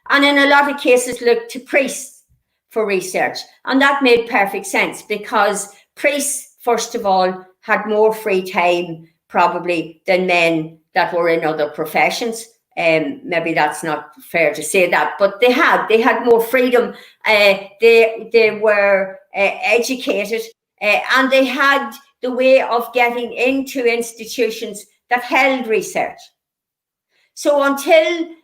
and in a lot of cases look to priests for research, and that made perfect sense, because priests, first of all, had more free time probably than men that were in other professions. Maybe that's not fair to say that, but they had more freedom. They were educated, and they had the way of getting into institutions that held research. So until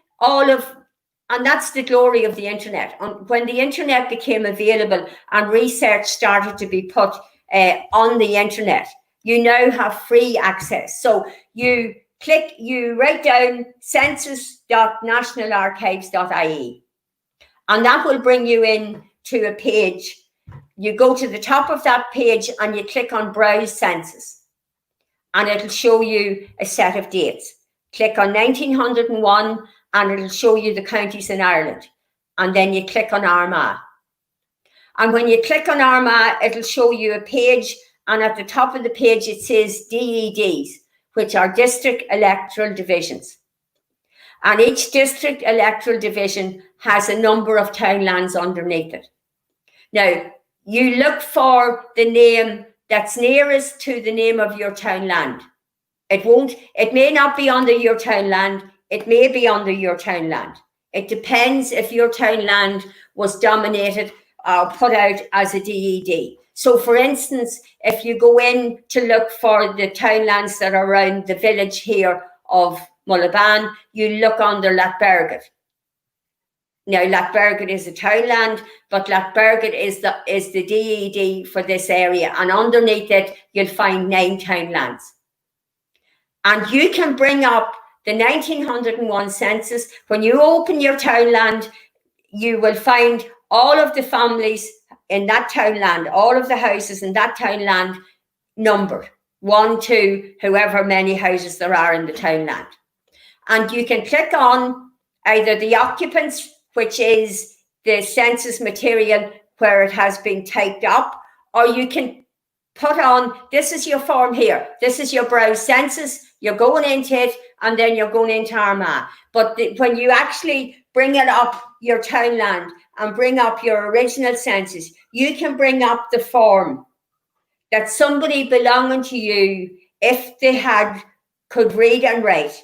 and that's the glory of the internet. When the internet became available and research started to be put on the internet, you now have free access. So you write down census.nationalarchives.ie, and that will bring you in to a page. You go to the top of that page and you click on Browse Census, and it'll show you a set of dates. Click on 1901 and it'll show you the counties in Ireland. And then you click on Armagh. And when you click on Armagh, it'll show you a page, and at the top of the page it says DEDs, which are District Electoral Divisions. And each District Electoral Division has a number of townlands underneath it. Now, you look for the name that's nearest to the name of your townland. It may not be under your townland, it may be under your townland. It depends if your townland was dominated or put out as a DED. So for instance, if you go in to look for the townlands that are around the village here of Mullaban, you look under Latberget. Now, Latberget is a townland, but Latberget is the DED for this area. And underneath it, you'll find 9 townlands. And you can bring up the 1901 census. When you open your townland, you will find all of the families in that townland, all of the houses in that townland numbered, 1, 2, however many houses there are in the townland. And you can click on either the occupants, which is the census material where it has been typed up, or you can put on, this is your form here, this is your Browse Census, you're going into it, and then you're going into Armagh. But when you actually bring it up, your townland, and bring up your original census, you can bring up the form that somebody belonging to you, if they could read and write,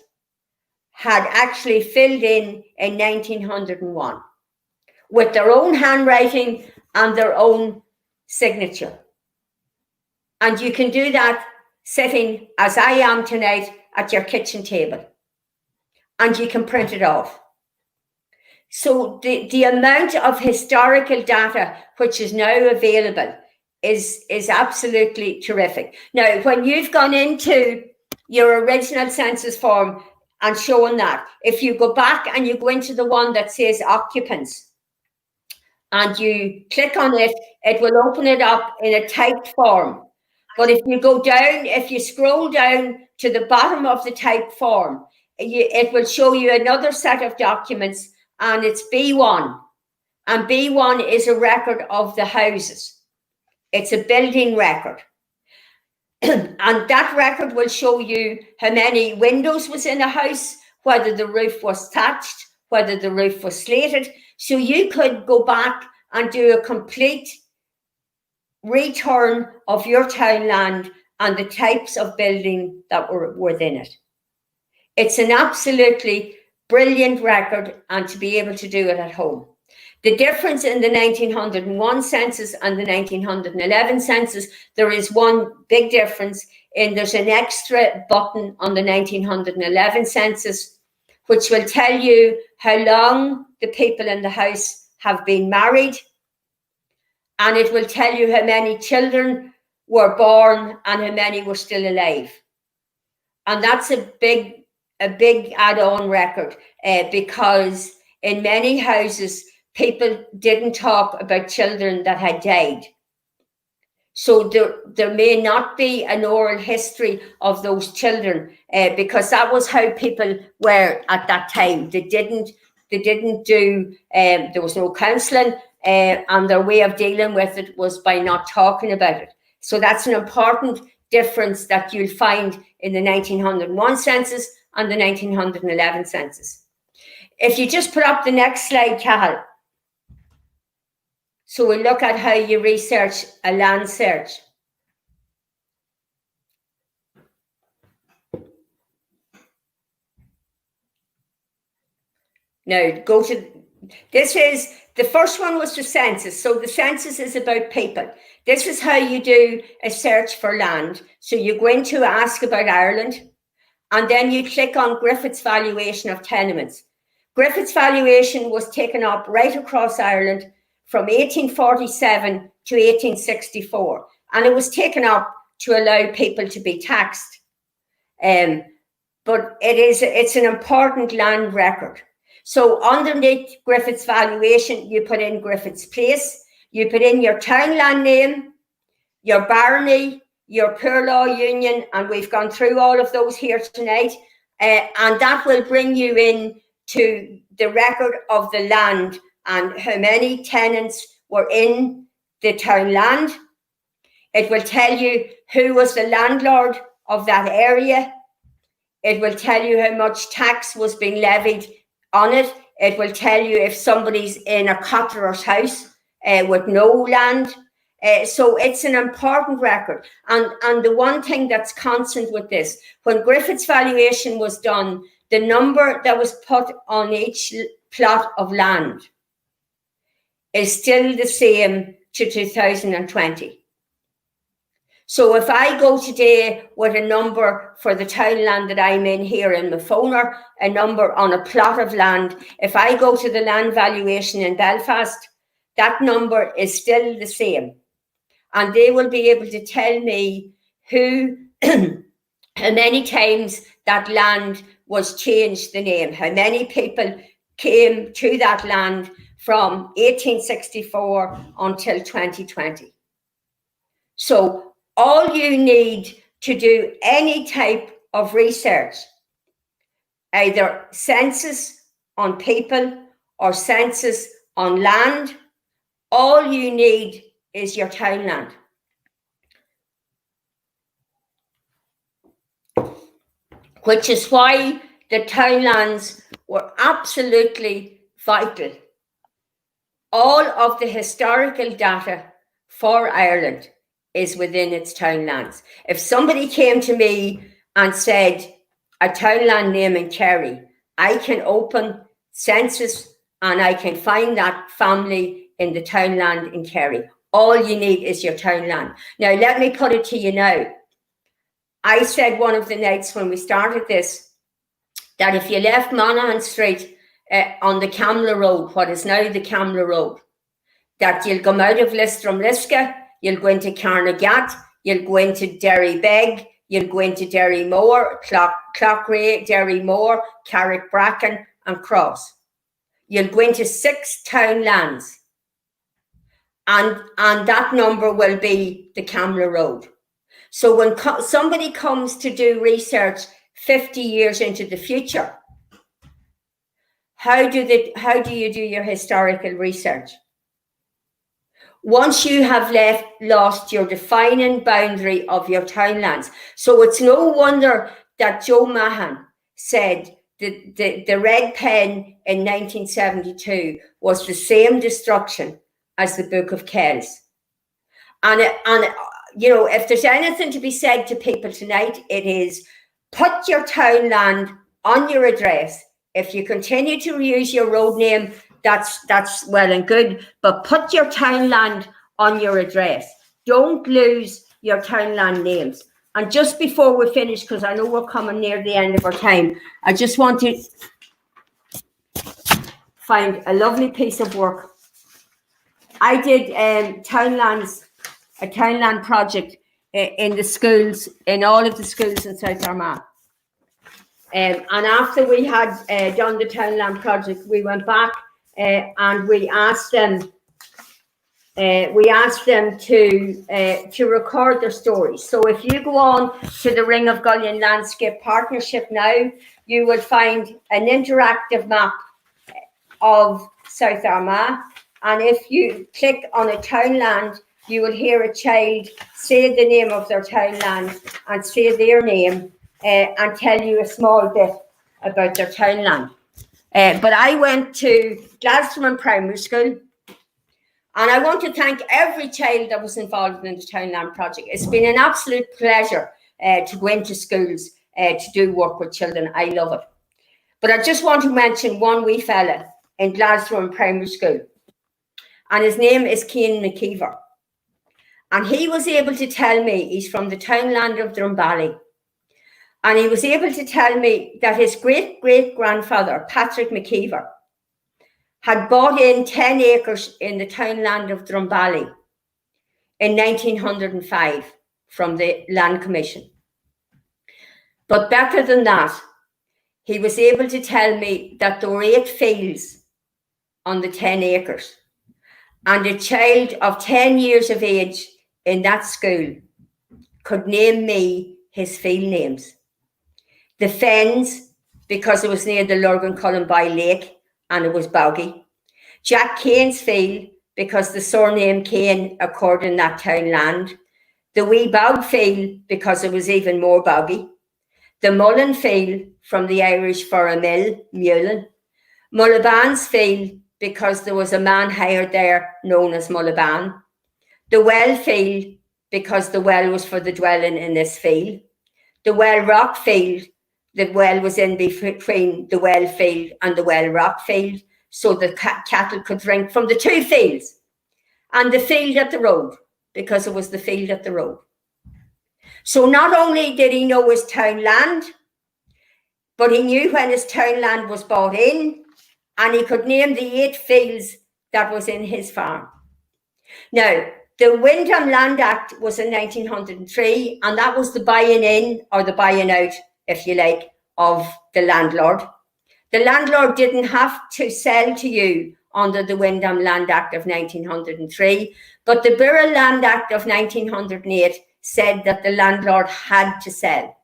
had actually filled in 1901 with their own handwriting and their own signature. And you can do that sitting, as I am tonight, at your kitchen table. And you can print it off. So the amount of historical data which is now available is absolutely terrific. Now, when you've gone into your original census form and shown that, if you go back and you go into the one that says occupants and you click on it, it will open it up in a typed form. But if you go down, if you scroll down to the bottom of the typed form, it will show you another set of documents, and it's B1. And B1 is a record of the houses. It's a building record. And that record will show you how many windows was in a house, whether the roof was thatched, whether the roof was slated. So you could go back and do a complete return of your townland and the types of building that were within it. It's an absolutely brilliant record, and to be able to do it at home. The difference in the 1901 census and the 1911 census, there is one big difference in there's an extra button on the 1911 census, which will tell you how long the people in the house have been married, and it will tell you how many children were born and how many were still alive. And that's a big add-on record, because in many houses, people didn't talk about children that had died. So there may not be an oral history of those children, because that was how people were at that time. They didn't do, there was no counselling, and their way of dealing with it was by not talking about it. So that's an important difference that you'll find in the 1901 census and the 1911 census. If you just put up the next slide, Cathal. So we'll look at how you research a land search. Now go to, this is, the first one was the census. So the census is about people. This is how you do a search for land. So you go into ask about Ireland, and then you click on Griffith's valuation of tenements. Griffith's valuation was taken up right across Ireland from 1847 to 1864. And it was taken up to allow people to be taxed. But it's an important land record. So underneath Griffith's valuation, you put in Griffith's place, you put in your townland name, your barony, your poor law union, and we've gone through all of those here tonight. And that will bring you in to the record of the land and how many tenants were in the townland. It will tell you who was the landlord of that area. It will tell you how much tax was being levied on it. It will tell you if somebody's in a cotterer's house with no land. So it's an important record. And the one thing that's constant with this, when Griffith's valuation was done, the number that was put on each plot of land is still the same to 2020. So if I go today with a number for the townland that I'm in here in my phone, or a number on a plot of land, if I go to the land valuation in Belfast, that number is still the same. And they will be able to tell me who, how many times that land was changed the name, how many people came to that land from 1864 until 2020. So all you need to do any type of research, either census on people or census on land, all you need is your townland. Which is why the townlands were absolutely vital. All of the historical data for Ireland is within its townlands. If somebody came to me and said a townland name in Kerry, I can open census and I can find that family in the townland in Kerry. All you need is your townland. Now, let me put it to you now. I said one of the nights when we started this, that if you left Monaghan Street on the Camla Road, what is now the Camla Road, that you'll come out of Listrum-Lisca, you'll go into Carnegat, you'll go into Derrybeg, you'll go into Derrymore, Clockray, Derrymore, Carrickbracken and Cross. You'll go into 6 townlands, and that number will be the Camla Road. So when somebody comes to do research 50 years into the future, how do you do your historical research? Once you have lost your defining boundary of your townlands. So it's no wonder that Joe Mahan said that the red pen in 1972 was the same destruction as the Book of Kells. And you know, if there's anything to be said to people tonight, it is put your townland on your address. If you continue to use your road name, that's well and good, but put your townland on your address. Don't lose your townland names. And just before we finish, because I know we're coming near the end of our time, I just want to find a lovely piece of work. I did a townland project in the schools, in all of the schools in South Armagh. And after we had done the townland project, we went back and we asked them to record their stories. So if you go on to the Ring of Gullion Landscape Partnership now, you will find an interactive map of South Armagh. And if you click on a townland, you will hear a child say the name of their townland and say their name and tell you a small bit about their townland. But I went to Gladstone Primary School, and I want to thank every child that was involved in the Townland project. It's been an absolute pleasure to go into schools to do work with children. I love it. But I just want to mention one wee fella in Gladstone Primary School, and his name is Kean Mckeever. And he was able to tell me he's from the townland of Drumballi. And he was able to tell me that his great-great-grandfather, Patrick Mckeever, had bought in 10 acres in the townland of Drumballi in 1905 from the Land Commission. But better than that, he was able to tell me that there were 8 fields on the 10 acres. And a child of 10 years of age in that school could name me his field names. The Fens, because it was near the Lurgan-Cullen-by Lake and it was boggy. Jack Kane's field, because the surname Kane occurred in that townland. The Wee Bog field, because it was even more boggy. The Mullen field, from the Irish for a mill, Mullen. Mullaban's field, because there was a man hired there known as Mullaban. The Well field, because the well was for the dwelling in this field. The Well Rock field, the well was in between the well field and the Well Rock field, so the cattle could drink from the 2 fields. And the field at the road, because it was the field at the road. So not only did he know his townland, but he knew when his townland was bought in, and he could name the 8 fields that was in his farm. Now, the Wyndham Land Act was in 1903, and that was the buying in, or the buying out, if you like, of the landlord. The landlord didn't have to sell to you under the Wyndham Land Act of 1903, but the Borough Land Act of 1908 said that the landlord had to sell.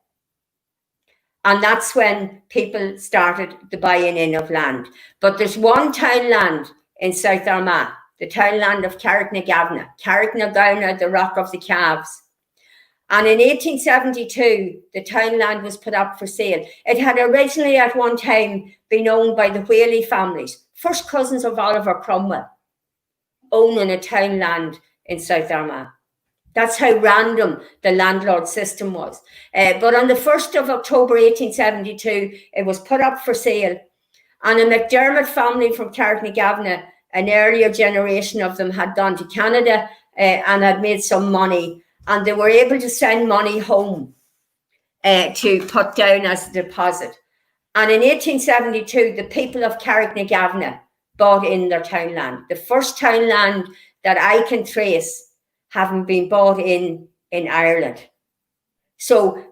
And that's when people started the buying in of land. But there's one townland in South Armagh, the townland of Carricknagavna, the Rock of the Calves. And in 1872, the townland was put up for sale. It had originally at one time been owned by the Whaley families, first cousins of Oliver Cromwell, owning a townland in South Armagh. That's how random the landlord system was. But on the 1st of October 1872, it was put up for sale. And a McDermott family from Carricknagavna, an earlier generation of them, had gone to Canada and had made some money. And they were able to send money home to put down as a deposit. And in 1872, the people of Carricknagavna bought in their townland. The first townland that I can trace having been bought in Ireland. So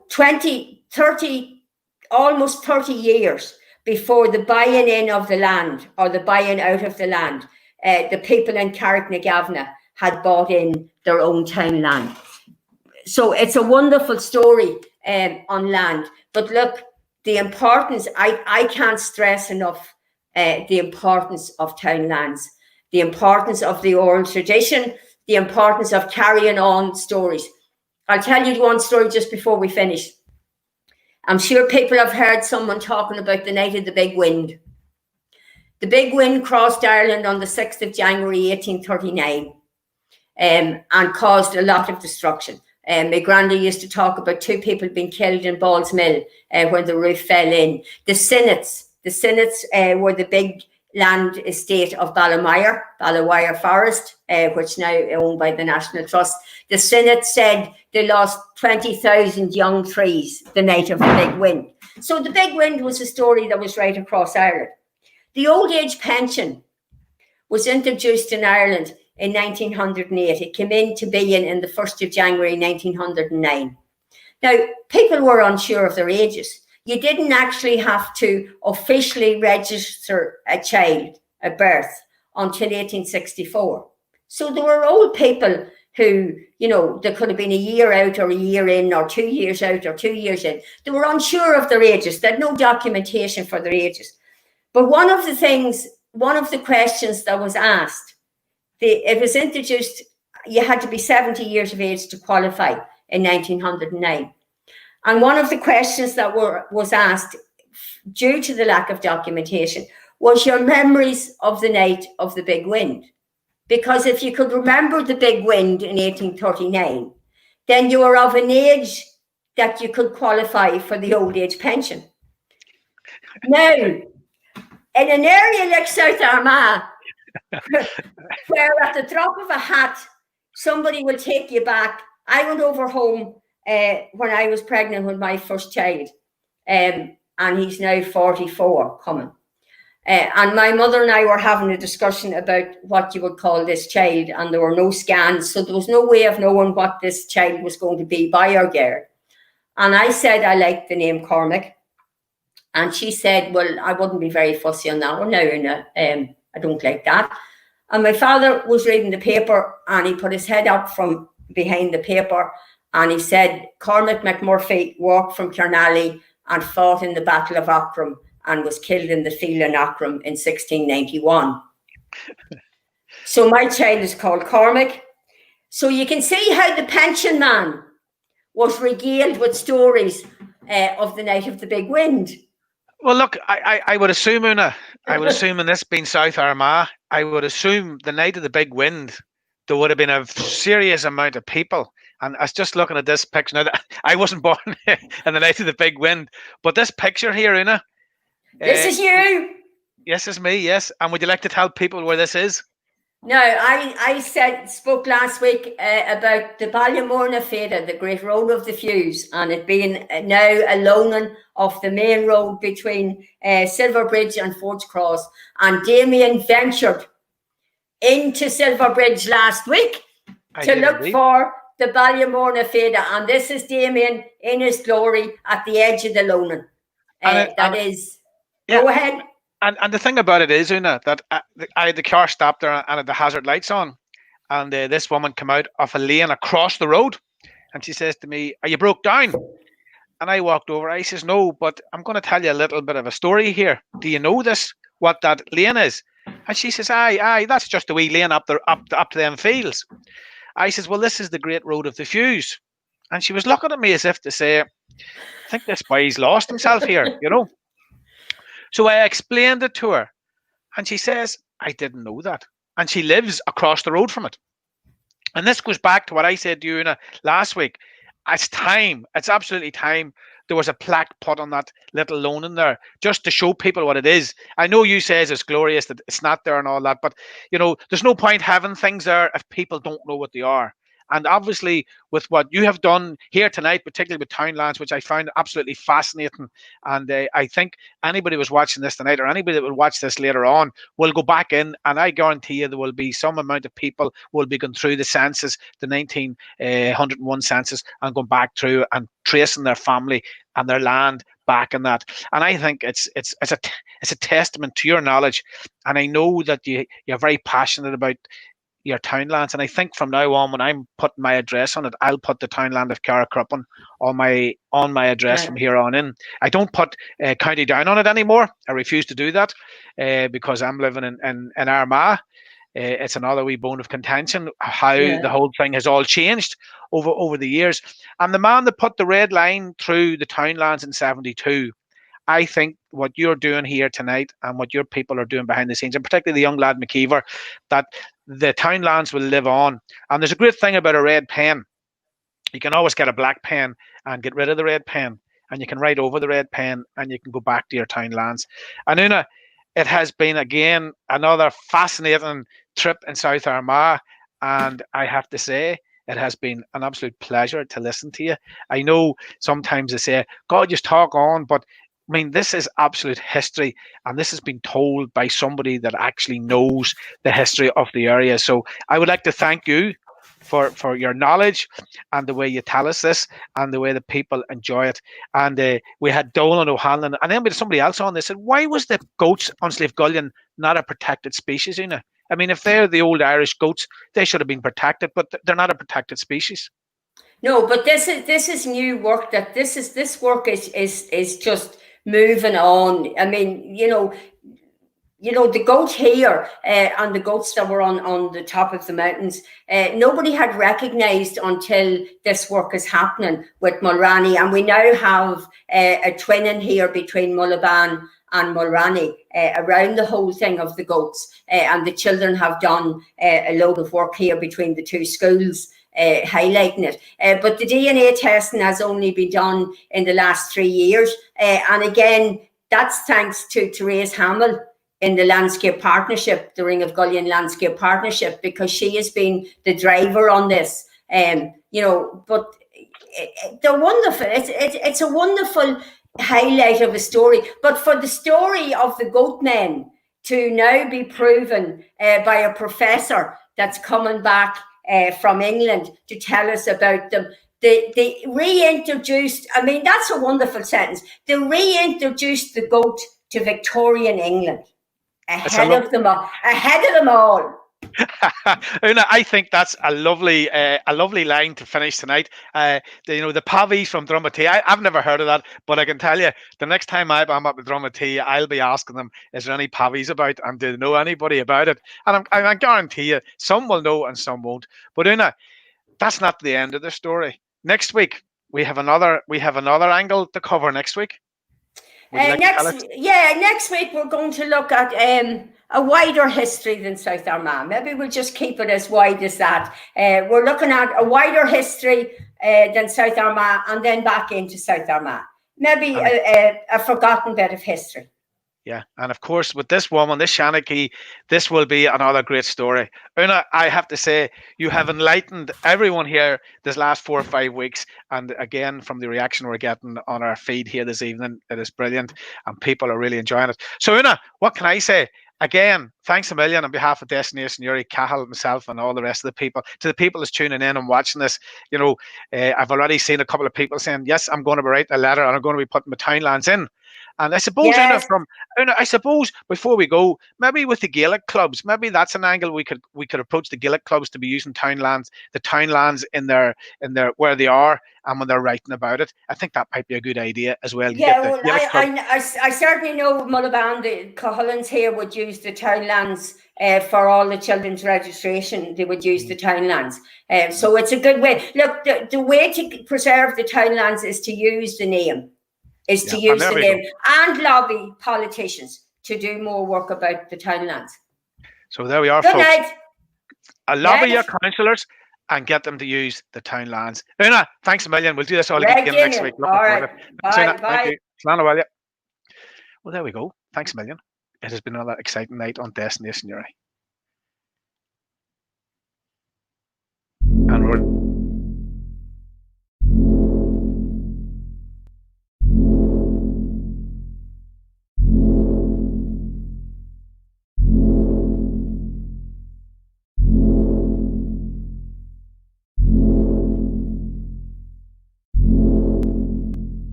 almost 30 years before the buying in of the land or the buying out of the land, the people in Carricknagavna had bought in their own townland. So it's a wonderful story on land. But look, the importance, I can't stress enough the importance of townlands, the importance of the oral tradition, the importance of carrying on stories. I'll tell you one story just before we finish. I'm sure people have heard someone talking about the night of the big wind. The big wind crossed Ireland on the 6th of January 1839 and caused a lot of destruction. My granddad used to talk about 2 people being killed in Ball's Mill when the roof fell in. The Sinnets were the big land estate of Ballawire Forest, which now owned by the National Trust. The Senate said they lost 20,000 young trees the night of the big wind. So the big wind was a story that was right across Ireland. The old age pension was introduced in Ireland in 1908. It came into being in the 1st of January 1909. Now, people were unsure of their ages. You didn't actually have to officially register a child at birth until 1864. So there were old people who, they could have been a year out or a year in or 2 years out or 2 years in. They were unsure of their ages. They had no documentation for their ages. But one of the questions that was asked, it was introduced, you had to be 70 years of age to qualify in 1909. And one of the questions that was asked, due to the lack of documentation, was your memories of the night of the big wind. Because if you could remember the big wind in 1839, then you were of an age that you could qualify for the old age pension. Now, in an area like South Armagh, where at the drop of a hat, somebody will take you back. I went over home when I was pregnant with my first child, and he's now 44 coming. And my mother and I were having a discussion about what you would call this child, and there were no scans, so there was no way of knowing what this child was going to be by our girl. And I said I liked the name Cormac, and she said, well, I wouldn't be very fussy on that one now, I don't like that. And my father was reading the paper, and he put his head up from behind the paper, and he said, Cormac McMurphy walked from Kernally and fought in the Battle of Aughrim and was killed in the field in Aughrim in 1691. So my child is called Cormac. So you can see how the pension man was regaled with stories of the night of the big wind. Well, look, I would assume, Una, in this being South Armagh, I would assume the night of the big wind, there would have been a serious amount of people. And I was just looking at this picture. Now, I wasn't born in the night of the big wind, but this picture here, Una. This is you. Yes, it's me, yes. And would you like to tell people where this is? No, I spoke last week about the Ballymorna Feta, the Great Road of the Fuse, and it being now a loaning of the main road between Silverbridge and Forge Cross. And Damien ventured into Silverbridge last week to look for the Ballymorna Feta, and this is Damien in his glory at the edge of the loaning. Go ahead. And the thing about it is, Una, that the car stopped there and had the hazard lights on, and this woman came out of a lane across the road, and she says to me, "Are you broke down?" And I walked over. I says, "No, but I'm going to tell you a little bit of a story here. Do you know what that lane is?" And she says, "Aye, that's just a wee lane up to them fields." I says, "Well, this is the Great Road of the Fuse," and she was looking at me as if to say, "I think this boy's lost himself here," So I explained it to her, and she says, "I didn't know that." And she lives across the road from it. And this goes back to what I said to you last week. It's time. It's absolutely time. There was a plaque put on that little loaning there just to show people what it is. I know you says it's glorious that it's not there and all that, but there's no point having things there if people don't know what they are. And obviously, with what you have done here tonight, particularly with Townlands, which I found absolutely fascinating, and I think anybody who's watching this tonight, or anybody that will watch this later on, will go back in, and I guarantee you there will be some amount of people will be going through the census, the 1901 census, and going back through and tracing their family and their land back in that. And I think it's a testament to your knowledge, and I know that you're very passionate about your Townlands, and I think from now on, when I'm putting my address on it, I'll put the Townland of Carracruppen on my address from here on in. I don't put County Down on it anymore. I refuse to do that because I'm living in Armagh. It's another wee bone of contention how the whole thing has all changed over the years. And the man that put the red line through the Townlands in 72, I think what you're doing here tonight and what your people are doing behind the scenes, and particularly the young lad Mckeever, that the Townlands will live on. And there's a great thing about a red pen. You can always get a black pen and get rid of the red pen, and you can write over the red pen, and you can go back to your Townlands. And Una, it has been again another fascinating trip in South Armagh, and I have to say it has been an absolute pleasure to listen to you. I know sometimes they say, "God, just talk on," but I mean, this is absolute history, and this has been told by somebody that actually knows the history of the area. So I would like to thank you for your knowledge and the way you tell us this and the way the people enjoy it. And we had Dolan O'Hanlon, and then we had somebody else on. They said, why was the goats on Slave Gullion not a protected species, Una? I mean, if they're the old Irish goats, they should have been protected, but they're not a protected species. No, but this is new work. That this work is just moving on. I mean, the goat here and the goats that were on the top of the mountains, nobody had recognised until this work is happening with Mulranny. And we now have a twinning here between Mullaban and Mulranny around the whole thing of the goats. And the children have done a load of work here between the two schools, highlighting it. But the DNA testing has only been done in the last 3 years. And again, that's thanks to Therese Hamill in the Landscape Partnership, the Ring of Gullion Landscape Partnership, because she has been the driver on this. But they're wonderful. It's a wonderful highlight of a story. But for the story of the goat men to now be proven by a professor that's coming back from England to tell us about them, they reintroduced, I mean, that's a wonderful sentence. They reintroduced the goat to Victorian England. Ahead of them all. Una, I think that's a lovely line to finish tonight. The pavies from Drummatee. I've never heard of that, but I can tell you, the next time I'm up at Drummatee, I'll be asking them, is there any pavies about, and do they know anybody about it? And I guarantee you, some will know and some won't. But Una, that's not the end of the story. Next week we have another angle to cover. Next week. Next week we're going to look at a wider history than South Armagh. Maybe we'll just keep it as wide as that. We're looking at a wider history than South Armagh, and then back into South Armagh. Maybe a forgotten bit of history. Yeah, and of course, with this woman, this Shanachie, this will be another great story. Una, I have to say, you have enlightened everyone here this last 4 or 5 weeks. And again, from the reaction we're getting on our feed here this evening, it is brilliant, and people are really enjoying it. So, Una, what can I say? Again, thanks a million on behalf of Destination Uri, Cahill, myself, and all the rest of the people. To the people that's tuning in and watching this, I've already seen a couple of people saying, yes, I'm going to write a letter and I'm going to be putting my Townlands in. And I suppose, yes. Una, I suppose before we go, maybe with the Gaelic clubs, maybe that's an angle we could approach the Gaelic clubs to be using the Townlands in their where they are and when they're writing about it. I think that might be a good idea as well. Yeah, I certainly know Mullaban, the Cahullans here would use the Townlands for all the children's registration. They would use the Townlands. So it's a good way. Look, the way to preserve the Townlands is to use the name. And lobby politicians to do more work about the Townlands. So there we are, Good folks. Night. Lobby your councillors and get them to use the Townlands. Una, thanks a million. We'll do this all again next week. All right. Bye. Thank you. Well, there we go. Thanks a million. It has been another exciting night on Destination Uri.